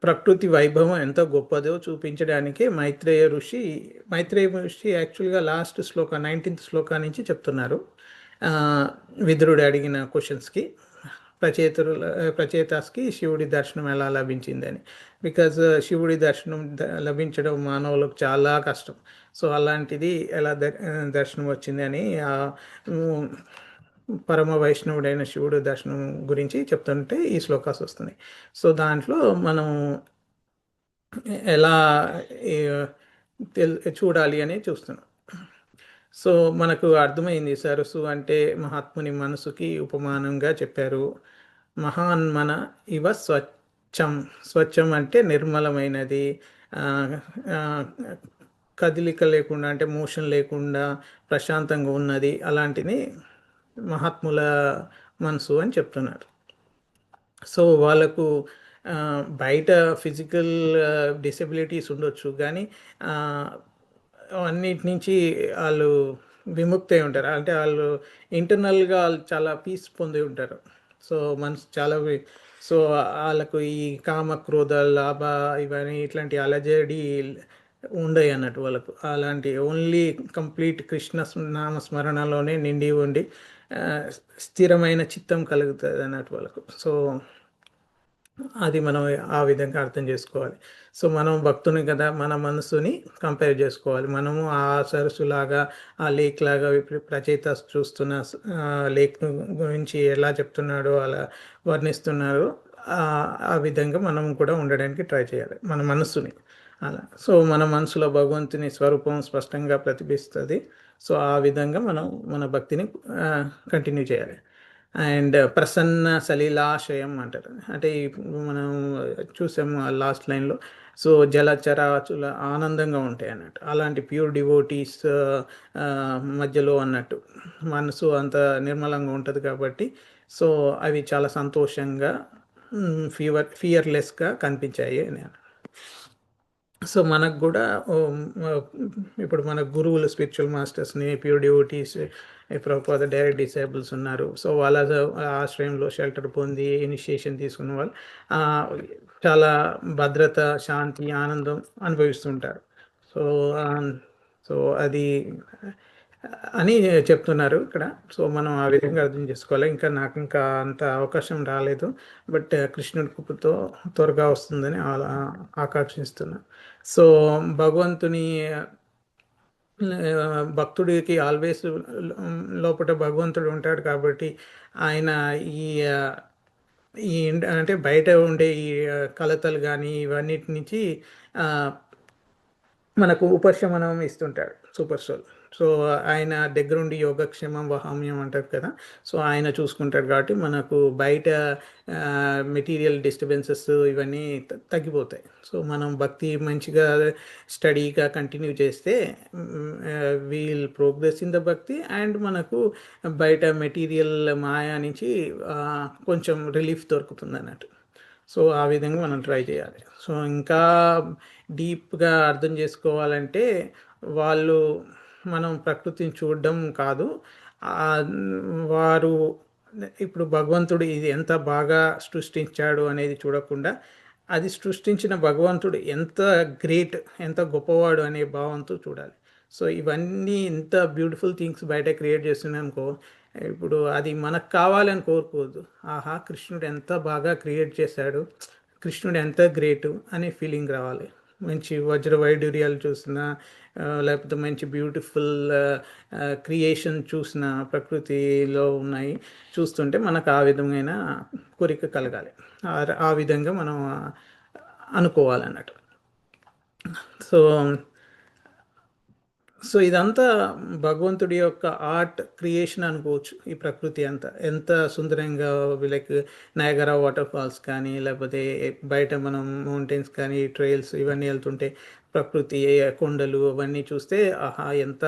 ప్రకృతి వైభవం ఎంత గొప్పదో చూపించడానికి మైత్రేయ ఋషి యాక్చువల్గా లాస్ట్ శ్లోక 19th శ్లోకా నుంచి చెప్తున్నారు. విదురుడు అడిగిన క్వశ్చన్స్కి ప్రచేతాస్కి శివుడి దర్శనం ఎలా లభించిందని. బికాజ్ శివుడి దర్శనం లభించడం మానవులకు చాలా కష్టం. సో అలాంటిది ఎలా దర్శనం వచ్చిందని పరమ వైష్ణవుడైన శివుడు దర్శనం గురించి చెప్తుంటే ఈ శ్లోకాస్ వస్తున్నాయి. సో దాంట్లో మనం ఎలా చూడాలి అని చూస్తున్నాం. సో మనకు అర్థమైంది, సరస్సు అంటే మహాత్ముని మనసుకి ఉపమానంగా చెప్పారు. మహాన్మన ఇవ స్వచ్ఛం అంటే నిర్మలమైనది, కదిలిక లేకుండా అంటే మోషన్ లేకుండా ప్రశాంతంగా ఉన్నది. అలాంటిది మహాత్ముల మనసు అని చెప్తున్నారు. సో వాళ్ళకు బయట ఫిజికల్ డిసెబిలిటీస్ ఉండొచ్చు, కానీ అన్నిటి నుంచి వాళ్ళు విముక్తి అయి ఉంటారు. అంటే వాళ్ళు ఇంటర్నల్గా వాళ్ళు చాలా పీస్ పొంది ఉంటారు. సో మనసు చాలా సో వాళ్ళకు ఈ కామ, క్రోధ, లాభ ఇవన్నీ ఇట్లాంటి అలజడి ఉండయి అన్నట్టు వాళ్ళకు. అలాంటి ఓన్లీ కంప్లీట్ కృష్ణ నామస్మరణలోనే నిండి ఉండి స్థిరమైన చిత్తం కలుగుతుంది అన్నట్టు వాళ్ళకు. సో అది మనం ఆ విధంగా అర్థం చేసుకోవాలి. సో మనం భక్తుని కదా, మన మనసుని కంపేర్ చేసుకోవాలి. మనము ఆ సరస్సులాగా, ఆ లేక్ లాగా ప్రచేత చూస్తున్న లేక్ గురించి ఎలా చెప్తున్నాడో, అలా వర్ణిస్తున్నాడో ఆ విధంగా మనం కూడా ఉండడానికి ట్రై చేయాలి మన మనస్సుని అలా. సో మన మనసులో భగవంతుని స్వరూపం స్పష్టంగా ప్రతిబిస్తుంది. సో ఆ విధంగా మనం మన భక్తిని కంటిన్యూ చేయాలి. అండ్ ప్రసన్న సలీలాశయం అంటారు. అంటే ఇప్పుడు మనం చూసాము ఆ లాస్ట్ లైన్లో. సో జలచరాచుల ఆనందంగా ఉంటాయి అన్నట్టు, అలాంటి ప్యూర్ డివోటీస్ మధ్యలో అన్నట్టు మనసు అంత నిర్మలంగా ఉంటుంది కాబట్టి, సో అవి చాలా సంతోషంగా ఫియర్లెస్గా కనిపించాయి అని. సో మనకు కూడా ఇప్పుడు మన గురువులు స్పిరిచువల్ మాస్టర్స్ని, pure devotees, Prabhupada direct disciples ఉన్నారు. సో వాళ్ళ ఆశ్రయంలో షెల్టర్ పొంది ఇనిషియేషన్ తీసుకున్న వాళ్ళు ఆ, చాలా భద్రత, శాంతి, ఆనందం అనుభవిస్తుంటారు. సో ఆ, సో అది అని చెప్తున్నారు ఇక్కడ. సో మనం ఆ విధంగా అర్థం చేసుకోవాలి. నాకు అంత అవకాశం రాలేదు, బట్ కృష్ణుడి కృపతో త్వరగా వస్తుందని ఆకాంక్షిస్తున్నాను. సో భగవంతుని భక్తుడికి ఆల్వేస్ లోపల భగవంతుడు ఉంటాడు కాబట్టి ఆయన ఈ ఆ, ఈ అంటే బయట ఉండే ఈ కలతలు కానీ ఇవన్నిటి నుంచి ఆ, మనకు ఉపశమనం ఇస్తుంటాడు సూపర్ సోల్. సో ఆయన దగ్గరుండి యోగక్షేమం వహామ్యం అంటారు కదా. సో ఆయన చూసుకుంటాడు కాబట్టి మనకు బయట మెటీరియల్ డిస్టర్బెన్సెస్ ఇవన్నీ తగ్గిపోతాయి. సో మనం భక్తి మంచిగా స్టడీగా కంటిన్యూ చేస్తే వీల్ ప్రోగ్రెస్ ఇన్ ద భక్తి, అండ్ మనకు బయట మెటీరియల్ మాయా నుంచి కొంచెం రిలీఫ్ దొరుకుతుంది అన్నట్టు. సో ఆ విధంగా మనం ట్రై చేయాలి. సో ఇంకా డీప్గా అర్థం చేసుకోవాలంటే వాళ్ళు మనం ప్రకృతిని చూడడం కాదు, ఆ, వారు ఇప్పుడు భగవంతుడు ఇది ఎంత బాగా సృష్టించాడు అనేది చూడకుండా, అది సృష్టించిన భగవంతుడు ఎంత గ్రేట్, ఎంత గొప్పవాడు అనే భావంతో చూడాలి. సో ఇవన్నీ ఇంత బ్యూటిఫుల్ థింగ్స్ బయట క్రియేట్ చేస్తున్నానుకో, ఇప్పుడు అది మనకు కావాలని కోరుకోవద్దు. ఆహా కృష్ణుడు ఎంత బాగా క్రియేట్ చేశాడు, కృష్ణుడు ఎంత గ్రేటు అనే ఫీలింగ్ రావాలి. మంచి వజ్ర వైడూర్యాలు చూసిన, లేకపోతే మంచి బ్యూటిఫుల్ క్రియేషన్ చూసిన, ప్రకృతిలో ఉన్నాయి చూస్తుంటే మనకు ఆ విధమైన కోరిక కలగాలి. ఆ విధంగా మనం అనుకోవాలన్నట్టు. సో సో ఇదంతా భగవంతుడి యొక్క ఆర్ట్ క్రియేషన్ అనుకోవచ్చు. ఈ ప్రకృతి అంతా ఎంత సుందరంగా, లైక్ నయాగరా వాటర్ ఫాల్స్ కానీ, లేకపోతే బయట మనం మౌంటైన్స్ కానీ, ట్రైల్స్ ఇవన్నీ వెళ్తుంటే ప్రకృతి కొండలు అవన్నీ చూస్తే ఆహా ఎంత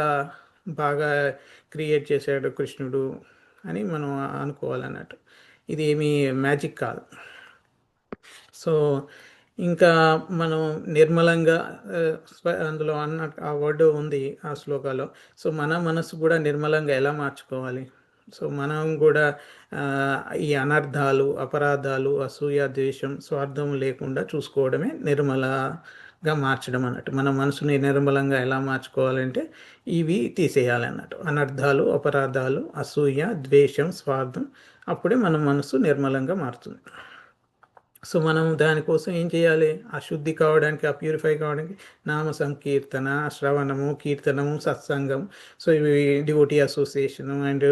బాగా క్రియేట్ చేశాడు కృష్ణుడు అని మనం అనుకోవాలన్నట్టు. ఇది ఏమీ మ్యాజిక్ కాదు. సో ఇంకా మనం నిర్మలంగా అందులో అన్న ఆ వర్డ్ ఉంది ఆ శ్లోకాలో. సో మన మనసు కూడా నిర్మలంగా ఎలా మార్చుకోవాలి? సో మనం కూడా ఆ, ఈ అనర్థాలు, అపరాధాలు, అసూయ, ద్వేషం, స్వార్థం లేకుండా చూసుకోవడమే నిర్మలగా మార్చడం అన్నట్టు. మన మనసుని నిర్మలంగా ఎలా మార్చుకోవాలంటే ఇవి తీసేయాలి అన్నట్టు. అనర్థాలు, అపరాధాలు, అసూయ, ద్వేషం, స్వార్థం, అప్పుడే మన మనసు నిర్మలంగా మారుతుంది. సో మనం దానికోసం ఏం చేయాలి? ఆ శుద్ధి కావడానికి, ఆ ప్యూరిఫై కావడానికి నామ సంకీర్తన, శ్రవణము, కీర్తనము, సత్సంగం, సో ఇవి devotee association, and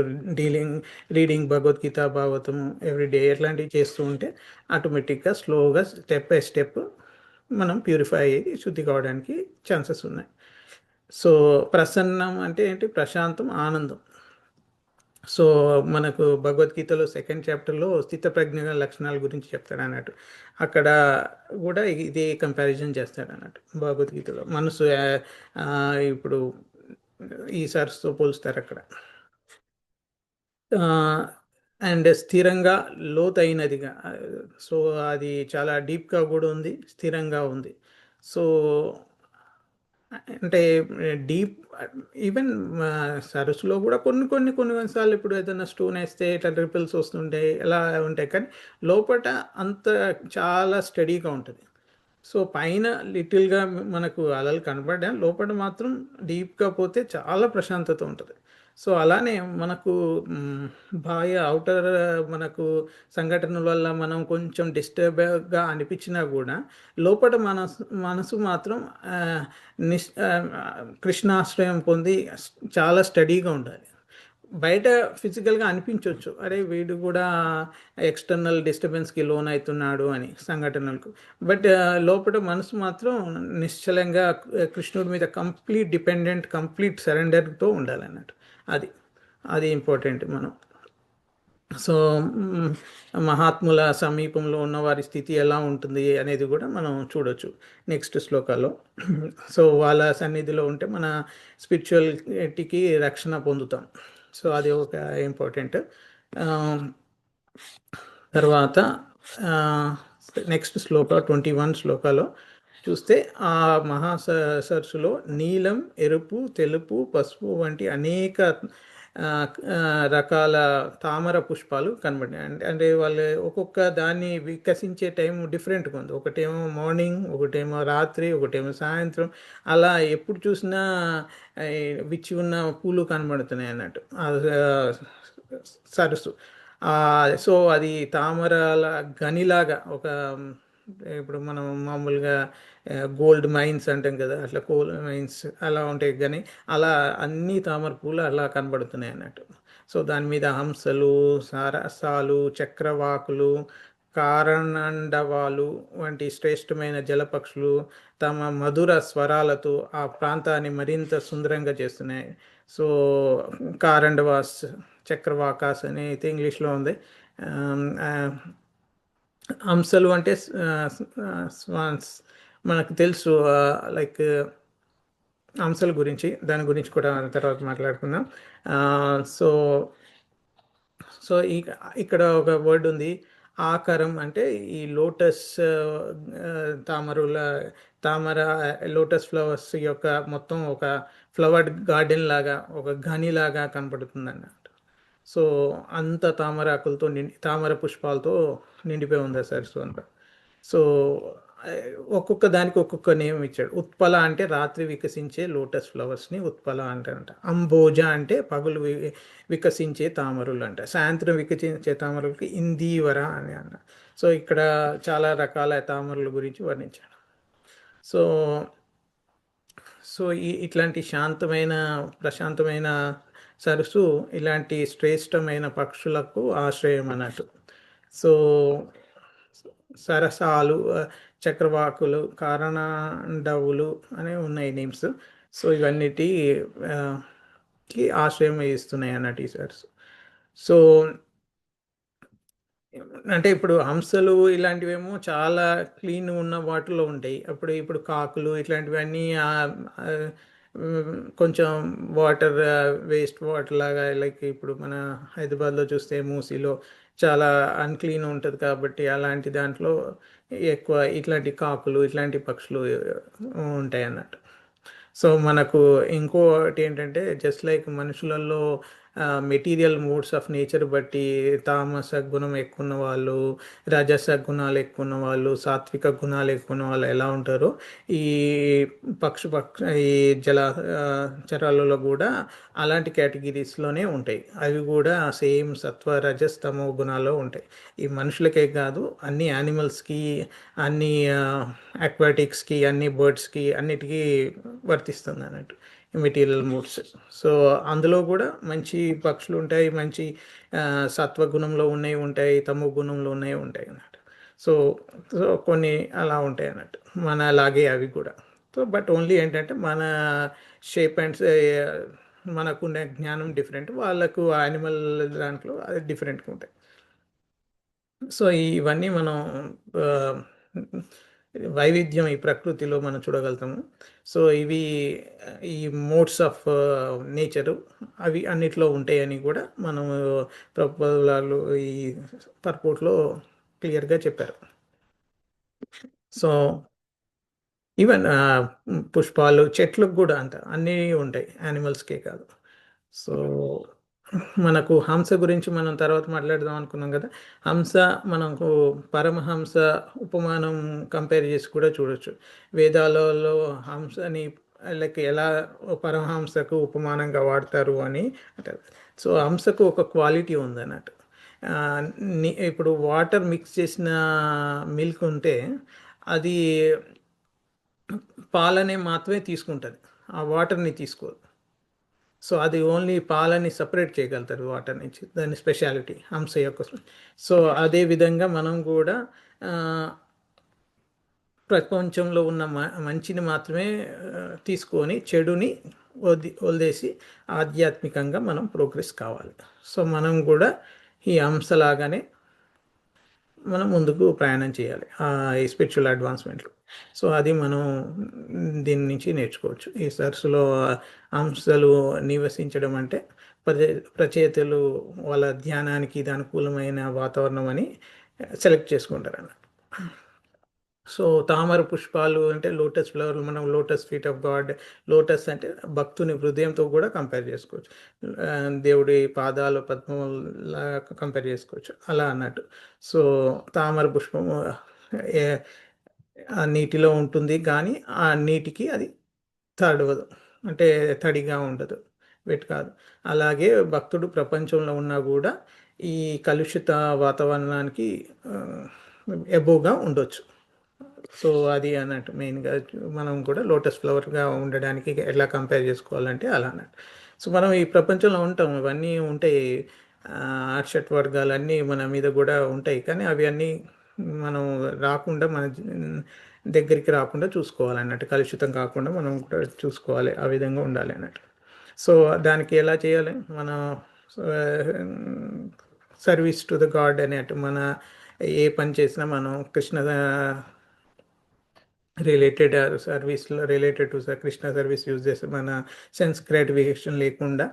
reading Bhagavad Gita, Bhagavatamu everyday ఇట్లాంటివి చేస్తూ ఉంటే ఆటోమేటిక్గా స్లోగా స్టెప్ బై స్టెప్ మనం ప్యూరిఫై అయ్యి శుద్ధి కావడానికి ఛాన్సెస్ ఉన్నాయి. సో ప్రసన్నం అంటే ఏంటి? ప్రశాంతం, ఆనందం. సో మనకు భగవద్గీతలో సెకండ్ చాప్టర్లో స్థితప్రజ్ఞ లక్షణాల గురించి చెప్తాడు అన్నట్టు. అక్కడ కూడా ఇదే కంపారిజన్ చేస్తాడు అన్నట్టు భగవద్గీతలో. మనసు ఇప్పుడు ఈ సరస్సుతో పోలుస్తారు అక్కడ. అండ్ స్థిరంగా, లోతైనదిగా. సో అది చాలా డీప్గా కూడా ఉంది, స్థిరంగా ఉంది. సో అంటే డీప్, ఈవెన్ సరస్సులో కూడా కొన్ని సార్లు ఇప్పుడు ఏదైనా స్టోన్ వేస్తే ఇట్లా రిపిల్స్ వస్తుంటాయి, ఎలా ఉంటాయి, కానీ లోపల అంత చాలా స్టడీగా ఉంటుంది. సో పైన లిటిల్గా మనకు అలలు కనబడ్డా లోపల మాత్రం డీప్గా పోతే చాలా ప్రశాంతత ఉంటుంది. సో అలానే మనకు బాహ్య అవుటర్ మనకు సంఘటనల వల్ల మనం కొంచెం డిస్టర్బ్గా అనిపించినా కూడా లోపల మనసు మాత్రం కృష్ణాశ్రయం పొంది చాలా స్టడీగా ఉండాలి. బయట ఫిజికల్గా అనిపించవచ్చు, అరే వీడు కూడా ఎక్స్టర్నల్ డిస్టర్బెన్స్కి లోన్ అవుతున్నాడు అని సంఘటనలకు, బట్ లోపల మనసు మాత్రం నిశ్చలంగా కృష్ణుడి మీద కంప్లీట్ డిపెండెంట్, కంప్లీట్ సరెండర్తో ఉండాలన్నట్టు. అది అది ఇంపార్టెంట్ మనం. సో మహాత్ముల సమీపంలో ఉన్న వారి స్థితి ఎలా ఉంటుంది అనేది కూడా మనం చూడొచ్చు నెక్స్ట్ శ్లోకాల్లో. సో వాళ్ళ సన్నిధిలో ఉంటే మన స్పిరిచువాలిటీకి రక్షణ పొందుతాం. సో అది ఒక ఇంపార్టెంట్. తర్వాత నెక్స్ట్ శ్లోక 21 శ్లోకాలో చూస్తే ఆ సరస్సులో నీలం, ఎరుపు, తెలుపు, పసుపు వంటి అనేక ఆ, రకాల తామర పుష్పాలు కనబడినాయి. అంటే వాళ్ళు ఒక్కొక్క దాన్ని వికసించే టైం డిఫరెంట్గా ఉంది. ఒకటేమో మార్నింగ్, ఒకటేమో రాత్రి, ఒకటేమో సాయంత్రం, అలా ఎప్పుడు చూసినా ఈ విచ్చి ఉన్న పూలు కనబడుతున్నాయి అన్నట్టు ఆ సరస్సు. సో అది తామరల గనిలాగా ఒక ఇప్పుడు మనం మామూలుగా గోల్డ్ మైన్స్ అంటాం కదా, అట్లా కోల్ మైన్స్ అలా ఉంటాయి. కానీ అలా అన్ని తామర పూలు అలా కనబడుతున్నాయి అన్నట్టు. సో దాని మీద హంసలు, సారసాలు, చక్రవాకులు, కారణండవాలు వంటి శ్రేష్టమైన జలపక్షులు తమ మధుర స్వరాలతో ఆ ప్రాంతాన్ని మరింత సుందరంగా చేస్తున్నాయి. సో కారండవాస్, చక్రవాకాస్ అని అయితే ఇంగ్లీష్లో ఉంది. హంసలు అంటే స్వాన్స్ మనకు తెలుసు. లైక్ హంసల గురించి, దాని గురించి కూడా తర్వాత మాట్లాడుకుందాం. సో సో ఇక్కడ ఒక వర్డ్ ఉంది, ఆకారం. అంటే ఈ లోటస్ తామరుల తామర లోటస్ ఫ్లవర్స్ యొక్క మొత్తం ఒక ఫ్లవర్డ్ గార్డెన్ లాగా, ఒక గని లాగా కనపడుతుంది అన్నట్టు. సో అంత తామరాకులతో తామర పుష్పాలతో నిండిపోయి ఉంది ఆ సరస్సు అంతా. సో ఒక్కొక్క దానికి ఒక్కొక్క నేమ్ ఇచ్చాడు. ఉత్పల అంటే రాత్రి వికసించే లోటస్ ఫ్లవర్స్ని ఉత్పల అంటారంట. అంబోజ అంటే పగులు వికసించే తామరులు అంట. సాయంత్రం వికసించే తామరులకి ఇందీవర అని అన్న. సో ఇక్కడ చాలా రకాల తామరుల గురించి వర్ణించాడు. సో సో ఇట్లాంటి శాంతమైన, ప్రశాంతమైన సరస్సు ఇలాంటి శ్రేష్టమైన పక్షులకు ఆశ్రయం అన్నట్టు. సో సరసాలు, చక్రవాకులు, కారణండవులు అనే ఉన్నాయి నేమ్స్. సో ఇవన్నిటి కి ఆశ్రయం ఇస్తున్నాయి అన్నట్టు ఈ సరస్సు. సో అంటే ఇప్పుడు హంసలు ఇలాంటివేమో చాలా క్లీన్ ఉన్న వాటిలో ఉంటాయి. ఇప్పుడు కాకులు ఇట్లాంటివన్నీ కొంచెం వాటర్, వేస్ట్ వాటర్ లాగా, లైక్ ఇప్పుడు మన హైదరాబాద్లో చూస్తే మూసీలో చాలా అన్క్లీన్ ఉంటుంది. కాబట్టి అలాంటి దాంట్లో ఎక్కువ ఇట్లాంటి కాకులు, ఇట్లాంటి పక్షులు ఉంటాయి అన్నట్టు. సో మనకు ఇంకోటి ఏంటంటే, జస్ట్ లైక్ మనుషులలో మెటీరియల్ మూడ్స్ ఆఫ్ నేచర్ బట్టి తామస గుణం ఎక్కువ ఉన్న వాళ్ళు, రజస గుణాలు ఎక్కువ ఉన్న వాళ్ళు, సాత్విక గుణాలు ఎక్కువ ఉన్న వాళ్ళు ఎలా ఉంటారో, ఈ ఈ జల చరాలలో కూడా అలాంటి కేటగిరీస్లోనే ఉంటాయి. అవి కూడా సేమ్ సత్వ, రజస్, తమో గుణాల్లో ఉంటాయి. ఈ మనుషులకే కాదు, అన్ని యానిమల్స్కి, అన్ని అక్వాటిక్స్కి, అన్ని బర్డ్స్కి, అన్నిటికీ వర్తిస్తుంది అన్నట్టు మెటీరియల్ మూడ్స్. సో అందులో కూడా మంచి పక్షులు ఉంటాయి, మంచి సత్వగుణంలో ఉన్నాయి ఉంటాయి, తమో గుణంలో ఉన్నాయి ఉంటాయి అన్నట్టు. సో సో కొన్ని అలా ఉంటాయి అన్నట్టు, మన అలాగే అవి కూడా. సో బట్ ఓన్లీ ఏంటంటే మన షేప్ అండ్ మనకున్న జ్ఞానం డిఫరెంట్, వాళ్ళకు యానిమల్ దాంట్లో అది డిఫరెంట్గా ఉంటాయి. సో ఇవన్నీ మనం వైవిధ్యం ఈ ప్రకృతిలో మనం చూడగలుగుతాము. సో ఇవి ఈ మోడ్స్ ఆఫ్ నేచరు అవి అన్నిట్లో ఉంటాయని కూడా మనం ప్రపోజలాలు ఈ పర్పోర్ట్లో క్లియర్గా చెప్పారు. సో ఈవెన్ పుష్పాలు, చెట్లకు కూడా అంత అన్నీ ఉంటాయి, యానిమల్స్కే కాదు. సో మనకు హంస గురించి మనం తర్వాత మాట్లాడదాం అనుకున్నాం కదా. హంస మనకు పరమహంస ఉపమానం కంపేర్ చేసి కూడా చూడొచ్చు. వేదాలలో హంసని లైక్ ఎలా పరమహంసకు ఉపమానంగా వాడతారు అని అంటారు. సో హంసకు ఒక క్వాలిటీ ఉంది అన్నట్టు. ఇప్పుడు వాటర్ మిక్స్ చేసిన మిల్క్ ఉంటే అది పాలని మాత్రమే తీసుకుంటుంది, ఆ వాటర్ని తీసుకోదు. సో అది ఓన్లీ పాలని సపరేట్ చేయగలుగుతారు వాటర్ నుంచి, దాని స్పెషాలిటీ హంస యొక్క. సో అదే విధంగా మనం కూడా ప్రపంచంలో ఉన్న మంచిని మాత్రమే తీసుకొని చెడుని వదిలేసి ఆధ్యాత్మికంగా మనం ప్రోగ్రెస్ కావాలి. సో మనం కూడా ఈ హంసలాగానే మనం ముందుకు ప్రయాణం చేయాలి ఈ స్పిరిచువల్ అడ్వాన్స్మెంట్లో. సో అది మనం దీని నుంచి నేర్చుకోవచ్చు. ఈ సరస్సులో అంశాలు నివసించడం అంటే ప్రచేతలు వాళ్ళ ధ్యానానికి ఇది అనుకూలమైన వాతావరణం అని సెలెక్ట్ చేసుకుంటారు అన్నమాట. సో తామర పుష్పాలు అంటే లోటస్ ఫ్లవర్లు, మనం lotus feet of God, lotus అంటే భక్తుని హృదయంతో కూడా కంపేర్ చేసుకోవచ్చు. ఆ, దేవుడి పాదాలు పద్మలా కంపేర్ చేసుకోవచ్చు అలా అన్నట్టు. సో తామర పుష్పము ఏ- ఆ నీటిలో ఉంటుంది కానీ ఆ నీటికి అది తడవదు, అంటే తడిగా ఉండదు, వెట్ కాదు. అలాగే భక్తుడు ప్రపంచంలో ఉన్నా కూడా ఈ కలుషిత వాతావరణానికి ఎబోగా ఉండొచ్చు. సో అది అన్నట్టు మెయిన్గా మనం కూడా లోటస్ ఫ్లవర్గా ఉండడానికి ఎలా కంపేర్ చేసుకోవాలంటే అలా అన్నట్టు. సో మనం ఈ ప్రపంచంలో ఉంటాం, ఇవన్నీ ఉంటాయి, అర్షట్ వర్గాలు అన్నీ మన మీద కూడా ఉంటాయి, కానీ అవి అన్నీ మనం రాకుండా మన దగ్గరికి రాకుండా చూసుకోవాలి అన్నట్టు, కలుషితం కాకుండా మనం కూడా చూసుకోవాలి, ఆ విధంగా ఉండాలి అన్నట్టు. సో దానికి ఎలా చేయాలి, మన సర్వీస్ టు ద గాడ్ అనేట్టు, మన ఏ పని చేసినా మనం కృష్ణ రిలేటెడ్ సర్వీస్లో related to Krishna service use చేస్తే మన సెన్స్ గ్రాటిఫికేషన్ లేకుండా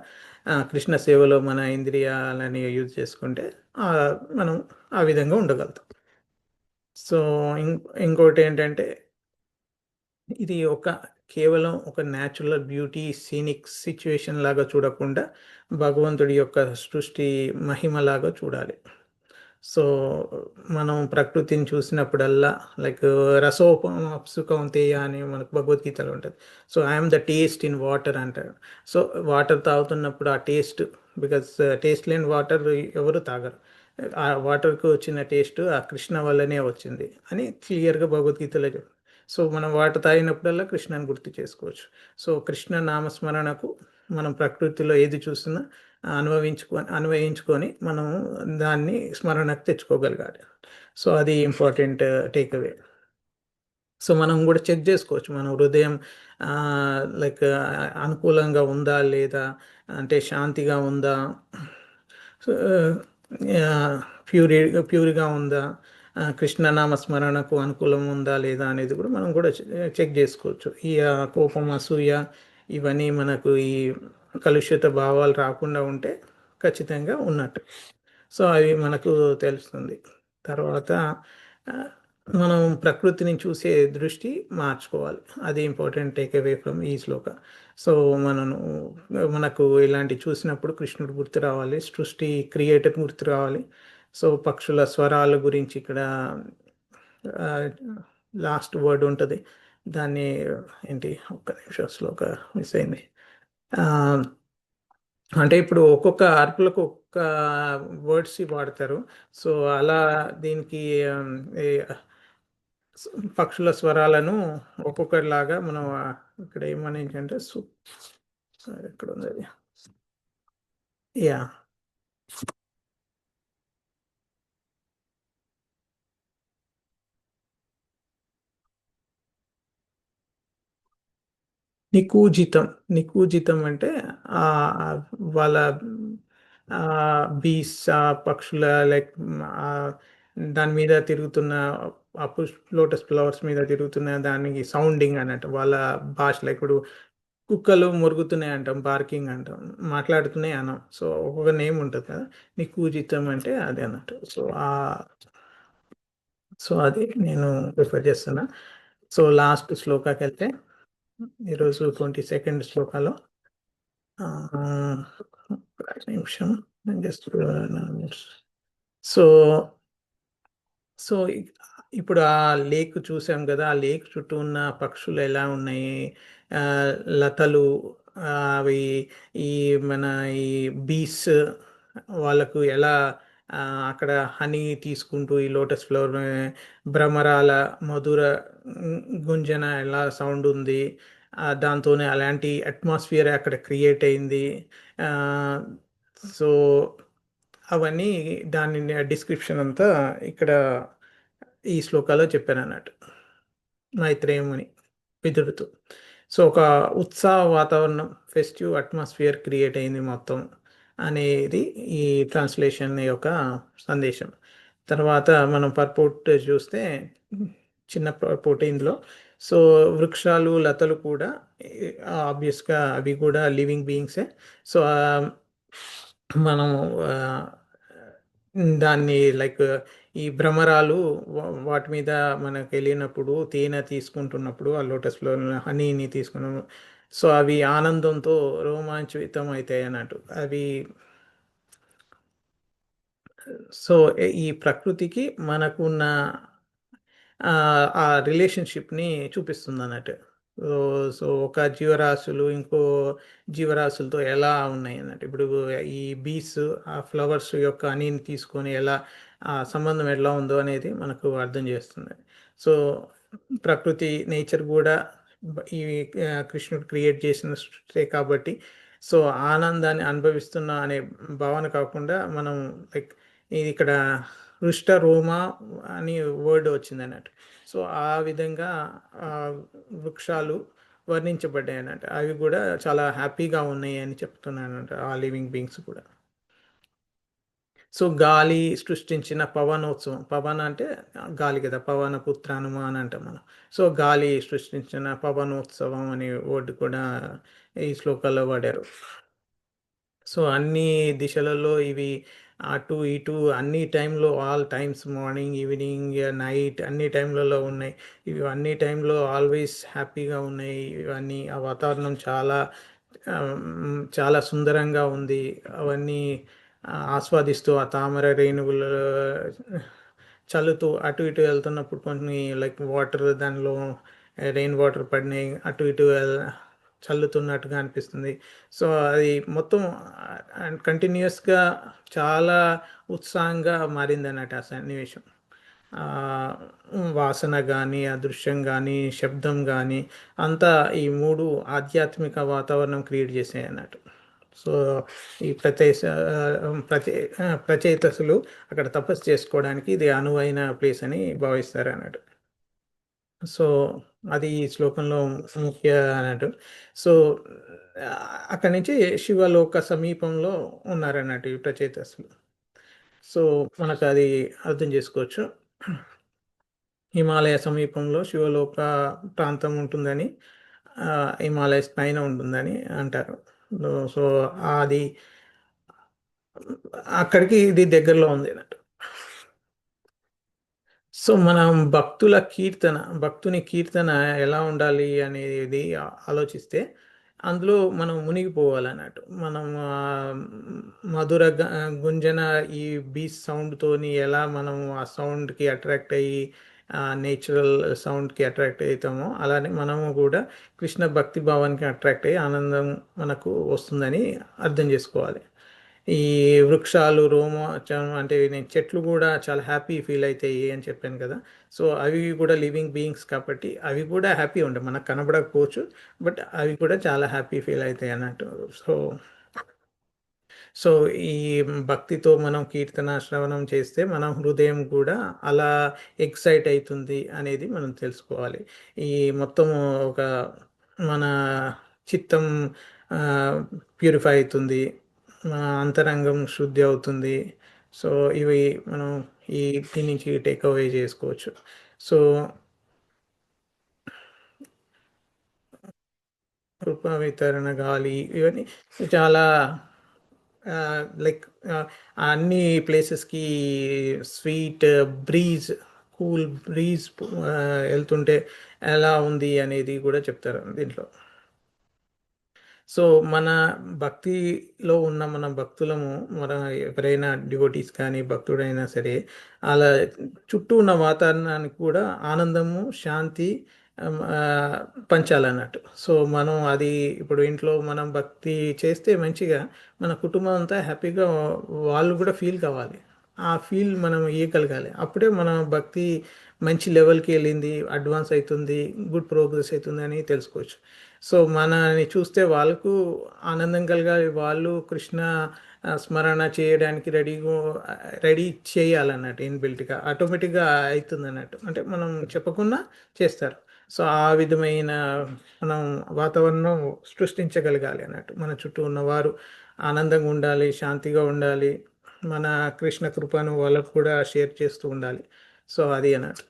కృష్ణ సేవలో మన ఇంద్రియాలని యూజ్ చేసుకుంటే ఆ, మనం ఆ విధంగా ఉండగలుగుతాం. సో ఇంకోటి ఏంటంటే ఇది కేవలం ఒక న్యాచురల్ బ్యూటీ సీనిక్ సిచ్యువేషన్ లాగా చూడకుండా భగవంతుడి యొక్క సృష్టి మహిమ లాగా చూడాలి. సో మనం ప్రకృతిని చూసినప్పుడల్లా లైక్ రసోపమాప్సు కౌంతేయ అని మనకు భగవద్గీతలో ఉంటుంది. So I'm the taste in water అంటారు. సో వాటర్ తాగుతున్నప్పుడు ఆ టేస్ట్, బికాస్ టేస్ట్ లేని వాటర్ ఎవరు తాగరు, ఆ వాటర్కి వచ్చిన టేస్ట్ ఆ కృష్ణ వల్లనే వచ్చింది అని క్లియర్గా భగవద్గీతలో చెప్పారు. సో మనం వాటర్ తాగినప్పుడల్లా కృష్ణని గుర్తు చేసుకోవచ్చు. సో కృష్ణ నామస్మరణకు మనం ప్రకృతిలో ఏది చూసినా అన్వయించుకొని మనం దాన్ని స్మరణకు తెచ్చుకోగలగాలి. సో అది ఇంపార్టెంట్ టేక్అవే. సో మనం కూడా చెక్ చేసుకోవచ్చు మన హృదయం లైక్ అనుకూలంగా ఉందా లేదా, అంటే శాంతిగా ఉందా, ప్యూరిగా ఉందా, కృష్ణనామ స్మరణకు అనుకూలం ఉందా లేదా అనేది కూడా మనం కూడా చెక్ చేసుకోవచ్చు. ఈ కోపం, అసూయ ఇవన్నీ మనకు ఈ కలుషిత భావాలు రాకుండా ఉంటే ఖచ్చితంగా ఉన్నట్టు. సో అవి మనకు తెలుస్తుంది. తర్వాత ఆ, మనం ప్రకృతిని చూసే దృష్టి మార్చుకోవాలి, అది ఇంపార్టెంట్ టేక్ అవే ఫ్రమ్ ఈ శ్లోక. సో మనకు ఇలాంటి చూసినప్పుడు కృష్ణుడు గుర్తు రావాలి, సృష్టి క్రియేటర్ గుర్తు రావాలి. సో పక్షుల స్వరాల గురించి ఇక్కడ లాస్ట్ వర్డ్ ఉంటుంది, దాన్ని ఏంటి, ఒక్క నిమిషం శ్లోక మిస్ అయింది. ఆ, అంటే ఇప్పుడు ఒక్కొక్క అర్పులకు ఒక్కొక్క వర్డ్స్ వాడతారు. సో అలా దీనికి ఈ పక్షుల స్వరాలను ఒక్కొక్కటిలాగా మనం ఇక్కడ ఏమని అంటే ఎక్కడ ఉంది అది, యా, నికూజితం. నికూజితం అంటే ఆ వాళ్ళ బీస్, ఆ పక్షుల లైక్ దాని మీద తిరుగుతున్న ఆ లోటస్ ఫ్లవర్స్ మీద తిరుగుతున్న దానికి సౌండింగ్ అన్నట్టు వాళ్ళ భాషలో. ఇప్పుడు కుక్కలు మురుగుతున్నాయి అంటాం, పార్కింగ్ అంటాం, మాట్లాడుతున్నాయి అన్నాం. సో ఒక్కొక్క నేమ్ ఉంటుంది కదా, నికూజితం అంటే అది అన్నట్టు. సో అది నేను ప్రిఫర్ చేస్తున్నా. సో లాస్ట్ శ్లోకాకి వెళ్తే ఈరోజు 22nd శ్లోకాలో ఒక్క నిమిషం జస్ట్. సో సో ఇప్పుడు ఆ లేక్ చూసాం కదా, ఆ లేక్ చుట్టూ ఉన్న పక్షులు ఎలా ఉన్నాయి, ఆ, లతలు, అవి ఈ మన ఈ బీస్ వాళ్ళకు ఎలా ఆ, అక్కడ హనీ తీసుకుంటూ ఈ లోటస్ ఫ్లవర్ భ్రమరాల మధుర గుంజన ఎలా సౌండ్ ఉంది, దాంతోనే అలాంటి అట్మాస్ఫియర్ అక్కడ క్రియేట్ అయింది. సో అవన్నీ దాని డిస్క్రిప్షన్ అంతా ఇక్కడ ఈ శ్లోకాలో చెప్పాను అన్నట్టు, మైత్రేయముని విదురుతూ. సో ఒక ఉత్సాహ వాతావరణం, ఫెస్టివ్ అట్మాస్ఫియర్ క్రియేట్ అయింది మొత్తం. అనేది ఈ ట్రాన్స్లేషన్ యొక్క సందేశం. తర్వాత మనం పర్పోర్ట్ చూస్తే చిన్న పర్పోర్ట్ ఇందులో. సో వృక్షాలు లతలు కూడా ఆబ్వియస్గా అవి కూడా లివింగ్ బీయింగ్సే. సో మనము దాన్ని లైక్ ఈ భ్రమరాలు వాటి మీద మనకు వెళ్ళినప్పుడు తేనె తీసుకుంటున్నప్పుడు ఆ లోటస్లో హనీని తీసుకున్నాము. సో అవి ఆనందంతో రోమాంచితం అవుతాయి అన్నట్టు అవి. సో ఈ ప్రకృతికి మనకున్న ఆ రిలేషన్షిప్ని చూపిస్తుంది అన్నట్టు. సో సో ఒక జీవరాశులు ఇంకో జీవరాశులతో ఎలా ఉన్నాయి అన్నట్టు. ఇప్పుడు ఈ బీస్ ఆ ఫ్లవర్స్ యొక్క హనీని తీసుకొని ఎలా ఆ సంబంధం ఎలా ఉందో అనేది మనకు అర్థం చేస్తుంది. సో ప్రకృతి నేచర్ కూడా ఈ కృష్ణుడు క్రియేట్ చేసిన సృష్టి కాబట్టి సో ఆనందాన్ని అనుభవిస్తున్న అనే భావన కాకుండా మనం లైక్ ఇది ఇక్కడ హృష్ట రోమా అని వర్డ్ వచ్చింది అన్నట్టు. సో ఆ విధంగా ఆ, వృక్షాలు వర్ణించబడ్డాయి అన్నట్టు. అవి కూడా చాలా హ్యాపీగా ఉన్నాయి అని చెప్తున్నాను అన్నట్టు ఆ లివింగ్ బీయింగ్స్ కూడా. సో గాలి సృష్టించిన పవనోత్సవం, పవన అంటే గాలి కదా, పవన పుత్రానుమ అని అంటాం మనం. సో గాలి సృష్టించిన పవనోత్సవం అనే వర్డ్ కూడా ఈ శ్లోకాల్లో వాడారు. సో అన్ని దిశలలో ఇవి అటు ఇటు అన్ని టైంలో all times morning evening night అన్ని టైంలలో ఉన్నాయి. ఇవి అన్ని టైంలో ఆల్వేస్ హ్యాపీగా ఉన్నాయి. ఇవన్నీ ఆ వాతావరణం చాలా చాలా సుందరంగా ఉంది. అవన్నీ ఆస్వాదిస్తూ ఆ తామర రేణువులు చల్లుతూ అటు ఇటు వెళ్తున్నప్పుడు కొన్ని లైక్ వాటర్ దానిలో రెయిన్ వాటర్ పడినాయి అటు ఇటు చల్లుతున్నట్టుగా అనిపిస్తుంది. సో అది మొత్తం అండ్ కంటిన్యూస్గా చాలా ఉత్సాహంగా మారింది అన్నట్టు ఆ సన్నివేశం. ఆ, వాసన కానీ ఆ దృశ్యం కానీ శబ్దం కానీ అంతా ఈ మూడు ఆధ్యాత్మిక వాతావరణం క్రియేట్ చేసాయి అన్నట్టు. సో ఈ ప్రచేతసులు అక్కడ తపస్సు చేసుకోవడానికి ఇది అనువైన ప్లేస్ అని భావిస్తారు అన్నట్టు. సో అది ఈ శ్లోకంలో ముఖ్య అన్నట్టు. సో అక్కడి నుంచి శివలోక సమీపంలో ఉన్నారన్నట్టు ఈ ప్రచేతసులు. సో మనకు అది అర్థం చేసుకోవచ్చు. హిమాలయ సమీపంలో శివలోక ప్రాంతం ఉంటుందని, హిమాలయస్ పైన ఉంటుందని అంటారు. సో అది అక్కడికి ఇది దగ్గరలో ఉంది అన్నట్టు. సో మనం భక్తుని కీర్తన ఎలా ఉండాలి అనేది ఆలోచిస్తే అందులో మనం మునిగిపోవాలన్నట్టు. మనం మధుర గుంజన ఈ బీచ్ సౌండ్తోని ఎలా మనం ఆ సౌండ్కి అట్రాక్ట్ అయ్యి నేచురల్ సౌండ్కి అట్రాక్ట్ అవుతామో అలానే మనము కూడా కృష్ణ భక్తి భావానికి అట్రాక్ట్ అయ్యి ఆనందం మనకు వస్తుందని అర్థం చేసుకోవాలి. ఈ వృక్షాలు రోమాంచం అంటే నేను చెట్లు కూడా చాలా హ్యాపీ ఫీల్ అవుతాయి అని చెప్పాను కదా. సో అవి కూడా లివింగ్ బీయింగ్స్ కాబట్టి అవి కూడా హ్యాపీ ఉంటాయి, మనకు కనబడకపోవచ్చు బట్ అవి కూడా చాలా హ్యాపీ ఫీల్ అవుతాయి అన్నట్టు. సో సో ఈ భక్తితో మనం కీర్తన శ్రవణం చేస్తే మన హృదయం కూడా అలా ఎక్సైట్ అవుతుంది అనేది మనం తెలుసుకోవాలి. ఈ మొత్తం ఒక మన చిత్తం ప్యూరిఫై అవుతుంది, మన అంతరంగం శుద్ధి అవుతుంది. సో ఇవి మనం ఈ దీని నుంచి టేక్ అవే చేసుకోవచ్చు. సో కృప వితరణ గాలి ఇవన్నీ చాలా లైక్ అన్ని ప్లేసెస్కి స్వీట్ బ్రీజ్, కూల్ బ్రీజ్ వెళ్తుంటే ఎలా ఉంది అనేది కూడా చెప్తారు దీంట్లో. సో మన భక్తిలో ఉన్న మన భక్తులము మన ఎవరైనా డివోటీస్ కానీ భక్తుడైనా సరే అలా చుట్టూ ఉన్న వాతావరణానికి కూడా ఆనందము శాంతి పంచాలన్నట్టు. సో మనం అది ఇప్పుడు ఇంట్లో మనం భక్తి చేస్తే మంచిగా మన కుటుంబం అంతా హ్యాపీగా వాళ్ళు కూడా ఫీల్ కావాలి, ఆ ఫీల్ మనం ఇవ్వగలగాలి. అప్పుడే మన భక్తి మంచి లెవెల్కి వెళ్ళింది, అడ్వాన్స్ అవుతుంది, గుడ్ ప్రోగ్రెస్ అవుతుంది అని తెలుసుకోవచ్చు. సో మనని చూస్తే వాళ్ళకు ఆనందం కలగాలి, వాళ్ళు కృష్ణ స్మరణ చేయడానికి రెడీ చేయాలన్నట్టు. ఇన్బిల్ట్గా ఆటోమేటిక్గా అవుతుంది అన్నట్టు, అంటే మనం చెప్పకుండా చేస్తారు. సో ఆ విధమైన మనం వాతావరణం సృష్టించగలగాలి అన్నట్టు. మన చుట్టూ ఉన్నవారు ఆనందంగా ఉండాలి, శాంతిగా ఉండాలి, మన కృష్ణ కృపను వాళ్ళకు కూడా షేర్ చేస్తూ ఉండాలి. సో అది అన్నట్టు.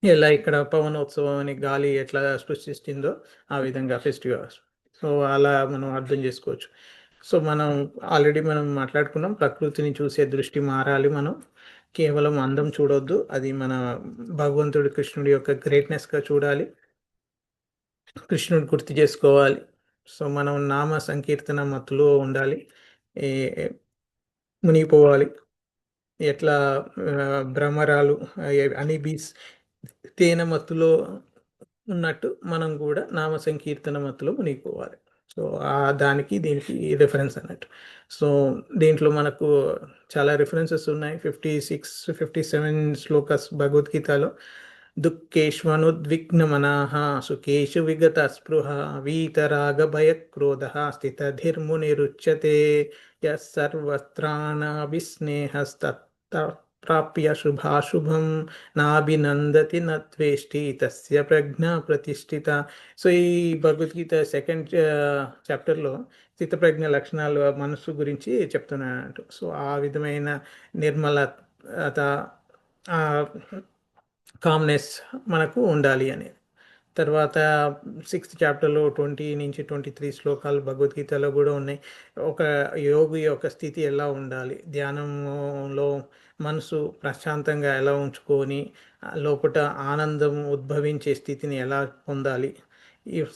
ఎలా ఇక్కడ పవనోత్సవం అని గాలి ఎట్లా సృష్టిస్తుందో ఆ విధంగా ఫెస్టివల్. సో అలా మనం అర్థం చేసుకోవచ్చు. సో మనం ఆల్రెడీ మనం మాట్లాడుకున్నాం, ప్రకృతిని చూసే దృష్టి మారాలి. మనం కేవలం అందం చూడొద్దు, అది మన భగవంతుడి కృష్ణుడి యొక్క గ్రేట్నెస్గా చూడాలి, కృష్ణుడు గుర్తు చేసుకోవాలి. సో మనం నామ సంకీర్తన మత్తులో ఉండాలి, ఏ మునిగిపోవాలి. ఎట్లా భ్రమరాలు, అనిబీస్ తేనె మత్తులో ఉన్నట్టు మనం కూడా నామ సంకీర్తన మత్తులో మునిగిపోవాలి. సో దానికి దీనికి రిఫరెన్స్ అన్నట్టు. సో దీంట్లో మనకు చాలా రిఫరెన్సెస్ ఉన్నాయి. 56-57 శ్లోకస్ భగవద్గీతలో. దుఃఖేష్వనుద్విగ్నమనాః సుఖేషు విగత స్పృహ వీతరాగ భయక్రోధ స్థితధిర్మునిరుచ్యతే యః సర్వత్రాణాభిస్నేహస్తత్త ప్రాప్య శుభాశుభం నాభినందతి నత్వేష్టి తస్య ప్రజ్ఞ ప్రతిష్ఠిత. సో ఈ భగవద్గీత సెకండ్ చాప్టర్లో స్థితప్రజ్ఞ లక్షణాలు మనస్సు గురించి చెప్తున్నాను. సో ఆ విధమైన నిర్మలత, కామ్నెస్ మనకు ఉండాలి అని. తర్వాత 6th చాప్టర్లో 20-23 శ్లోకాలు భగవద్గీతలో కూడా ఉన్నాయి. ఒక యోగి యొక్క స్థితి ఎలా ఉండాలి, ధ్యానంలో మనసు ప్రశాంతంగా ఎలా ఉంచుకొని లోపల ఆనందం ఉద్భవించే స్థితిని ఎలా పొందాలి.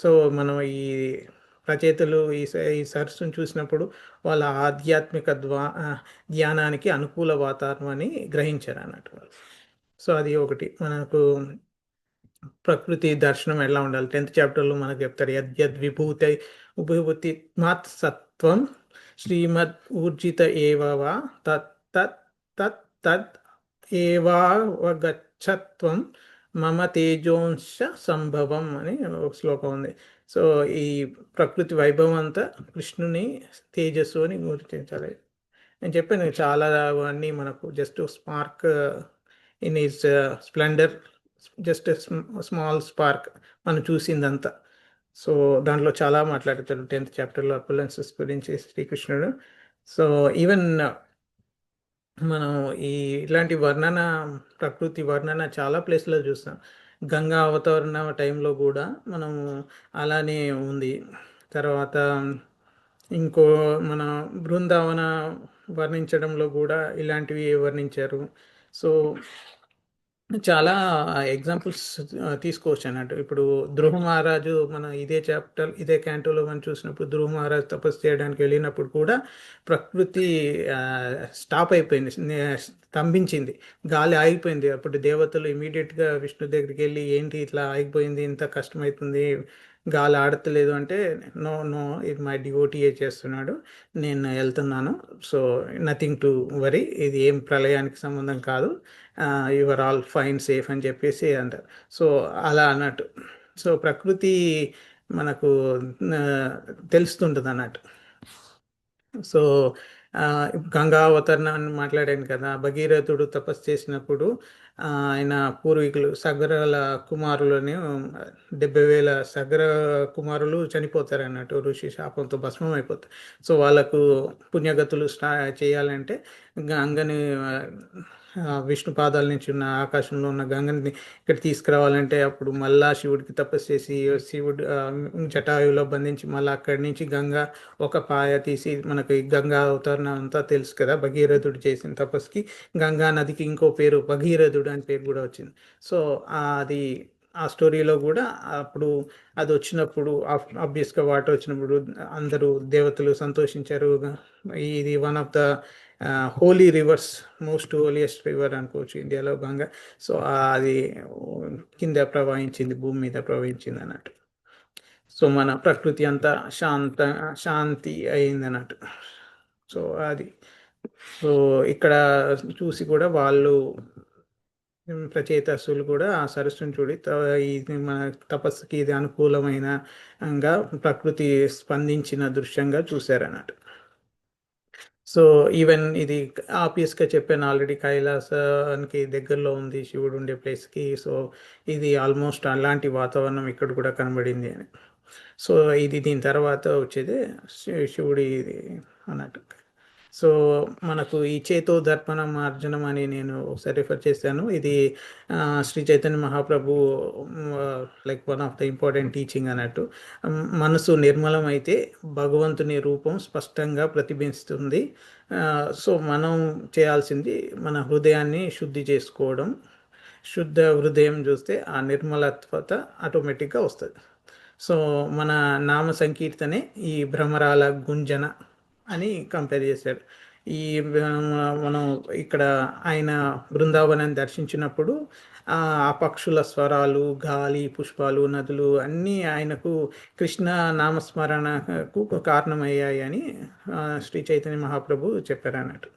సో మనం ఈ రచయితలు ఈ సరస్సును చూసినప్పుడు వాళ్ళ ఆధ్యాత్మిక ధ్యానానికి అనుకూల వాతావరణాన్ని గ్రహించారు అన్నట్టు. సో అది ఒకటి మనకు ప్రకృతి దర్శనం ఎలా ఉండాలి. 10th చాప్టర్లో మనకు చెప్తారు, యద్యద్ విభూతి మాత్ సత్వం శ్రీమద్ ఊర్జిత ఏవవా తత్ తత్ తత్ తత్ ఏవావగచ్చత్వం మమ తేజోంశ సంభవం అని ఒక శ్లోకం ఉంది. సో ఈ ప్రకృతి వైభవం అంతా కృష్ణుని తేజస్సు అని గుర్తించాలి. నేను చెప్పాను చాలా అన్నీ మనకు just spark in is Splendor, just small spark మనం చూసిందంతా. సో దాంట్లో చాలా మాట్లాడతాడు 10th చాప్టర్లో అపులెన్సెస్ గురించి శ్రీకృష్ణుడు. సో ఈవెన్ మనం ఇలాంటి వర్ణన, ప్రకృతి వర్ణన చాలా ప్లేస్లో చూస్తాం. గంగా అవతరణ టైంలో కూడా మనం అలానే ఉంది. తర్వాత ఇంకో మన బృందావన వర్ణించడంలో కూడా ఇలాంటివి వర్ణించారు. సో చాలా ఎగ్జాంపుల్స్ తీసుకోవచ్చు అన్నట్టు. ఇప్పుడు ధ్రువ మహారాజు మన ఇదే క్యాంటోలో మనం చూసినప్పుడు ధ్రువ మహారాజు తపస్సు చేయడానికి వెళ్ళినప్పుడు కూడా ప్రకృతి స్టాప్ అయిపోయింది, స్తంభించింది, గాలి ఆగిపోయింది. అప్పుడు దేవతలు ఇమీడియట్గా విష్ణు దగ్గరికి వెళ్ళి ఏంటి ఇట్లా ఆగిపోయింది, ఇంత కష్టమవుతుంది, గాలి ఆడతలేదు అంటే, నో నో ఇది మై డివోటీయే చేస్తున్నాడు, నేను వెళ్తున్నాను, సో నథింగ్ టు వరీ, ఇది ఏం ప్రళయానికి సంబంధం కాదు, యువర్ ఆల్ ఫైన్ సేఫ్ అని చెప్పేసి అంటారు. సో అలా అన్నట్టు. సో ప్రకృతి మనకు తెలుస్తుంటుంది అన్నట్టు. సో గంగా అవతరణ అని మాట్లాడాను కదా, భగీరథుడు తపస్సు చేసినప్పుడు ఆయన పూర్వీకులు సగరల కుమారులని 70,000 సగర కుమారులు చనిపోతారు అన్నట్టు, ఋషి శాపంతో భస్మం అయిపోతారు. సో వాళ్ళకు పుణ్యగతులు చేయాలంటే గంగని, విష్ణు పాదాల నుంచి ఉన్న ఆకాశంలో ఉన్న గంగని ఇక్కడ తీసుకురావాలంటే అప్పుడు మళ్ళా శివుడికి తపస్సు చేసి శివుడు జటాయువులో బంధించి మళ్ళీ అక్కడి నుంచి గంగా ఒక పాయ తీసి, మనకి గంగా అవతరణ అంతా తెలుసు కదా, భగీరథుడు చేసిన తపస్సుకి గంగా నదికి ఇంకో పేరు భగీరథుడు అని పేరు కూడా వచ్చింది. సో అది ఆ స్టోరీలో కూడా అప్పుడు అది వచ్చినప్పుడు ఆబ్వియస్గా వాటర్ వచ్చినప్పుడు అందరూ దేవతలు సంతోషించారు. ఇది one of the holy rivers, most holiest river అనుకోవచ్చు ఇండియాలో గంగా. సో అది కింద ప్రవహించింది, భూమి మీద ప్రవహించింది అన్నట్టు. సో మన ప్రకృతి అంతా శాంతి అయింది అన్నట్టు. సో అది, సో ఇక్కడ చూసి కూడా వాళ్ళు రచయితసులు కూడా ఆ సరస్సును చూడి ఇది మన తపస్సుకి ఇది అనుకూలమైన ప్రకృతి స్పందించిన దృశ్యంగా చూశారన్నట్టు. సో ఈవెన్ ఇది ఆబ్వియస్గా చెప్పాను ఆల్రెడీ, కైలాసానికి దగ్గరలో ఉంది శివుడు ఉండే ప్లేస్కి. సో ఇది ఆల్మోస్ట్ అలాంటి వాతావరణం ఇక్కడ కూడా కనబడింది అని. సో ఇది దీని తర్వాత వచ్చేది శివుడి ఇది అన్నట్టు. సో మనకు ఈ చేతో దర్పణం మార్జనం అని నేను ఒకసారి రిఫర్ చేశాను. ఇది Shri Chaitanya Mahaprabhu like one of the important teaching అన్నట్టు. మనసు నిర్మలం అయితే భగవంతుని రూపం స్పష్టంగా ప్రతిబింబిస్తుంది. సో మనం చేయాల్సింది మన హృదయాన్ని శుద్ధి చేసుకోవడం. శుద్ధ హృదయం చూస్తే ఆ నిర్మలత్వత ఆటోమేటిక్గా వస్తుంది. సో మన నామ సంకీర్తనే ఈ భ్రమరాల గుంజన అని కంపేర్ చేశాడు. ఈ మనం ఇక్కడ ఆయన బృందావనాన్ని దర్శించినప్పుడు ఆ పక్షుల స్వరాలు, గాలి, పుష్పాలు, నదులు అన్నీ ఆయనకు కృష్ణ నామస్మరణకు కారణమయ్యాయి అని శ్రీ చైతన్య మహాప్రభు చెప్పారు అన్నట్టు.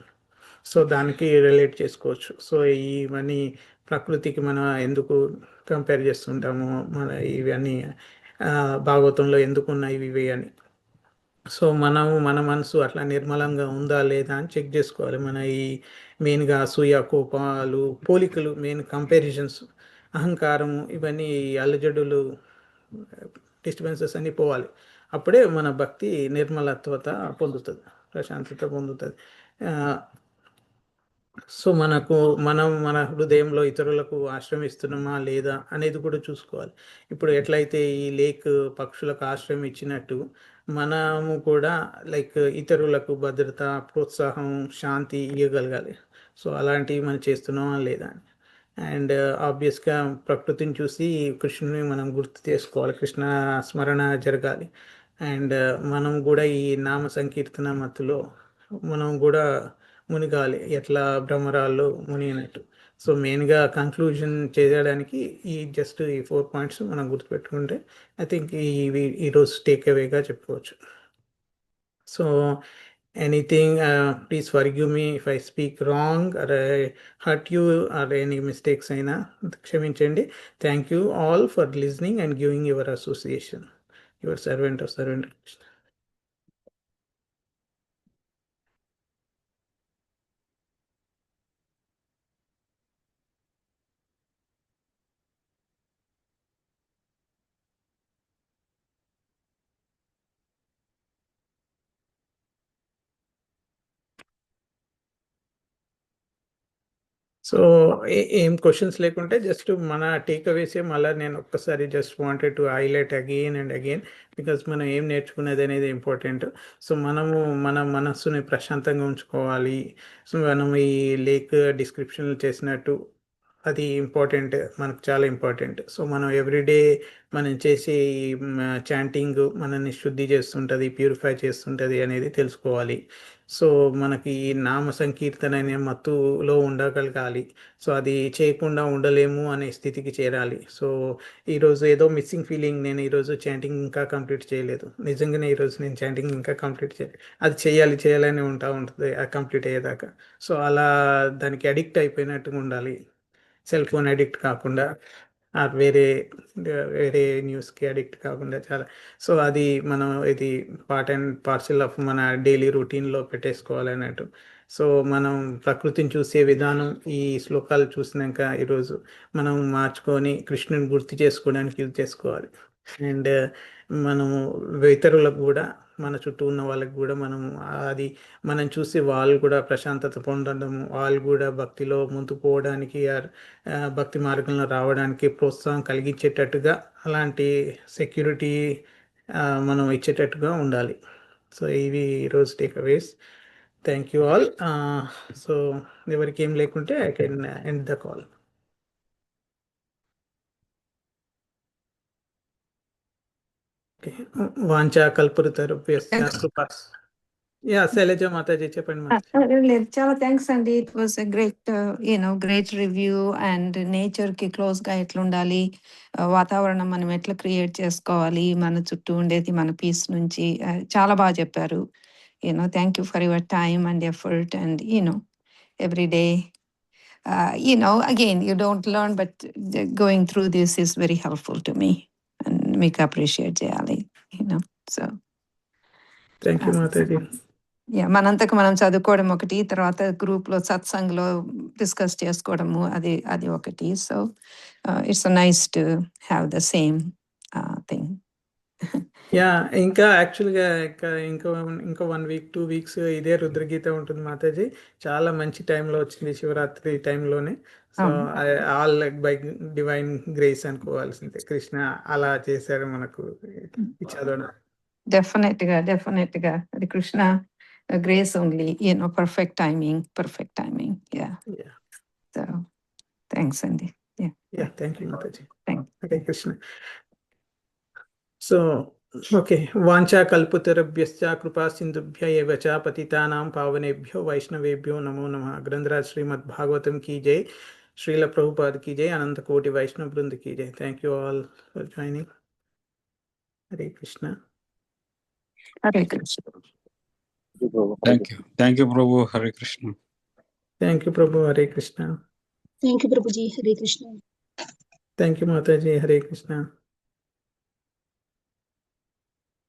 సో దానికి రిలేట్ చేసుకోవచ్చు. సో ఇవన్నీ ప్రకృతికి మనం ఎందుకు కంపేర్ చేస్తుంటాము, మన ఇవన్నీ భాగవతంలో ఎందుకున్నాయి ఇవి అని. సో మన మనసు అట్లా నిర్మలంగా ఉందా లేదా అని చెక్ చేసుకోవాలి. మన ఈ మెయిన్గా అసూయ, కోపాలు, పోలికలు, మెయిన్ కంపారిజన్స్, అహంకారము, ఇవన్నీ అలజడులు, డిస్టర్బెన్సెస్ అన్నీ పోవాలి. అప్పుడే మన భక్తి నిర్మలత్వత పొందుతుంది, ప్రశాంతత పొందుతుంది. సో మనం మన హృదయంలో ఇతరులకు ఆశ్రయం ఇస్తున్నామా లేదా అనేది కూడా చూసుకోవాలి. ఇప్పుడు ఎట్లయితే ఈ లేక్ పక్షులకు ఆశ్రయం ఇచ్చినట్టు మనము కూడా లైక్ ఇతరులకు భద్రత, ప్రోత్సాహం, శాంతి ఇవ్వగలగాలి. సో అలాంటివి మనం చేస్తున్నామా లేదా అని. అండ్ ఆబ్వియస్గా ప్రకృతిని చూసి కృష్ణుని మనం గుర్తు చేసుకోవాలి, కృష్ణ స్మరణ జరగాలి. అండ్ మనం కూడా ఈ నామ సంకీర్తన మత్తులో మనం కూడా మునిగాలి, ఎట్లా భ్రమరాల్లో మునిగినట్టు. సో మెయిన్గా కంక్లూజన్ చేయడానికి జస్ట్ ఈ 4 పాయింట్స్ మనం గుర్తుపెట్టుకుంటే ఐ థింక్ ఈరోజు టేక్ అవేగా చెప్పుకోవచ్చు. So anything, please forgive me if I speak wrong or I hurt you or any mistakes అయినా క్షమించండి. Thank you all for listening and giving your association. Your servant of servant. So ఏం questions లేకుంటే just మన take అవేసే మళ్ళీ నేను ఒక్కసారి just wanted to highlight again and again, because మనం ఏం నేర్చుకునేది అనేది ఇంపార్టెంట్. సో మనము మన మనస్సుని ప్రశాంతంగా ఉంచుకోవాలి. సో మనం ఈ లేక్ డిస్క్రిప్షన్ చేసినట్టు అది ఇంపార్టెంట్, మనకు చాలా ఇంపార్టెంట్. సో మనం ఎవ్రీడే మనం చేసే చాంటింగ్ మనల్ని శుద్ధి చేస్తుంటుంది, ప్యూరిఫై చేస్తుంటుంది అనేది తెలుసుకోవాలి. సో మనకి నామ సంకీర్తన అనే మత్తులో ఉండగలగాలి. సో అది చేయకుండా ఉండలేము అనే స్థితికి చేరాలి. సో ఈరోజు ఏదో మిస్సింగ్ ఫీలింగ్, నేను ఈరోజు చాంటింగ్ ఇంకా కంప్లీట్ చేయలేదు, నిజంగానే ఈరోజు నేను చాంటింగ్ ఇంకా కంప్లీట్ చేయలేదు, అది చేయాలని ఉంటుంది అది కంప్లీట్ అయ్యేదాకా. సో అలా దానికి అడిక్ట్ అయిపోయినట్టుగా ఉండాలి, సెల్ ఫోన్ అడిక్ట్ కాకుండా, వేరే వేరే న్యూస్కి అడిక్ట్ కాకుండా చాలా. సో అది మనం ఇది పార్ట్ అండ్ పార్సల్ ఆఫ్ మన డైలీ రొటీన్లో పెట్టేసుకోవాలి అన్నట్టు. సో మనం ప్రకృతిని చూసే విధానం ఈ శ్లోకాలు చూసినాక ఈరోజు మనం మార్చుకొని కృష్ణుని గుర్తు చేసుకోవడానికి యూజ్ చేసుకోవాలి. అండ్ మనము ఇతరులకు కూడా, మన చుట్టూ ఉన్న వాళ్ళకి కూడా మనం చూసి వాళ్ళు కూడా ప్రశాంతత పొందడం, వాళ్ళు కూడా భక్తిలో ముందుకు పోవడానికి, భక్తి మార్గంలో రావడానికి ప్రోత్సాహం కలిగించేటట్టుగా, అలాంటి సెక్యూరిటీ మనం ఇచ్చేటట్టుగా ఉండాలి. సో ఇవి ఈరోజు takeaways. Thank you all. So ఎవరికి ఏం లేకుంటే I can end the call. వాంఛా కల్పతరుభ్యశ్చ కృపా. యా శైలజ మాతాజీ చెప్పండి. లేదు, చాలా థ్యాంక్స్ అండి. It was a great great review. And nature కి క్లోజ్ గా ఎట్లుండాలి, వాతావరణం మనం ఎట్లా క్రియేట్ చేసుకోవాలి, మన చుట్టూ ఉండేది మన పీస్ నుంచి, చాలా బాగా చెప్పారు. Thank you for your time and effort. And every day, again, you don't learn, but going through this is very helpful to me, and make appreciate చేయాలి. So థ్యాంక్ యూ మాతాజీ. మనంతకు మనం చదువుకోవడం ఒకటి, తర్వాత గ్రూప్ లో సత్సంగ్లో డిస్కస్ చేసుకోవడము అది ఒకటి. So it's nice to have the same thing. Yeah ఇంకా యాక్చువల్గా ఇంకా 1 వీక్ 2 వీక్స్ ఇదే రుద్రగీత ఉంటుంది మాతాజీ. చాలా మంచి టైంలో వచ్చింది, శివరాత్రి టైంలోనే. సో అవును. ఆల్ బై డివైన్ గ్రేస్ అనుకోవాల్సిందే. కృష్ణ అలా చేశారు మనకు ఈ చదవడం. డెఫినెట్ గా అది Krishna grace only, perfect timing. Yeah yeah so thanks అండి. యా థ్యాంక్ యూ మాతాజీ. Thank Hare Krishna. So okay, వాంఛా కల్పతరుభ్యశ్చ కృపా సింధుభ్య ఏవ చ పతితానాం పావనేభ్యో వైష్ణవేభ్యో నమో నమః. గ్రంథరాజ్ శ్రీమద్ భాగవతం की जय, श्रील प्रभुपाद की जय, अनंत कोटि वैष्णव वृंद की जय. Thank you all for joining. Hare Krishna. Hare Krishna. Thank you, Prabhu. Hare Krishna. Thank you Prabhu. Hare Krishna. Thank you ప్రభుజీ. Hare Krishna. Thank you Mataji. Hare Krishna.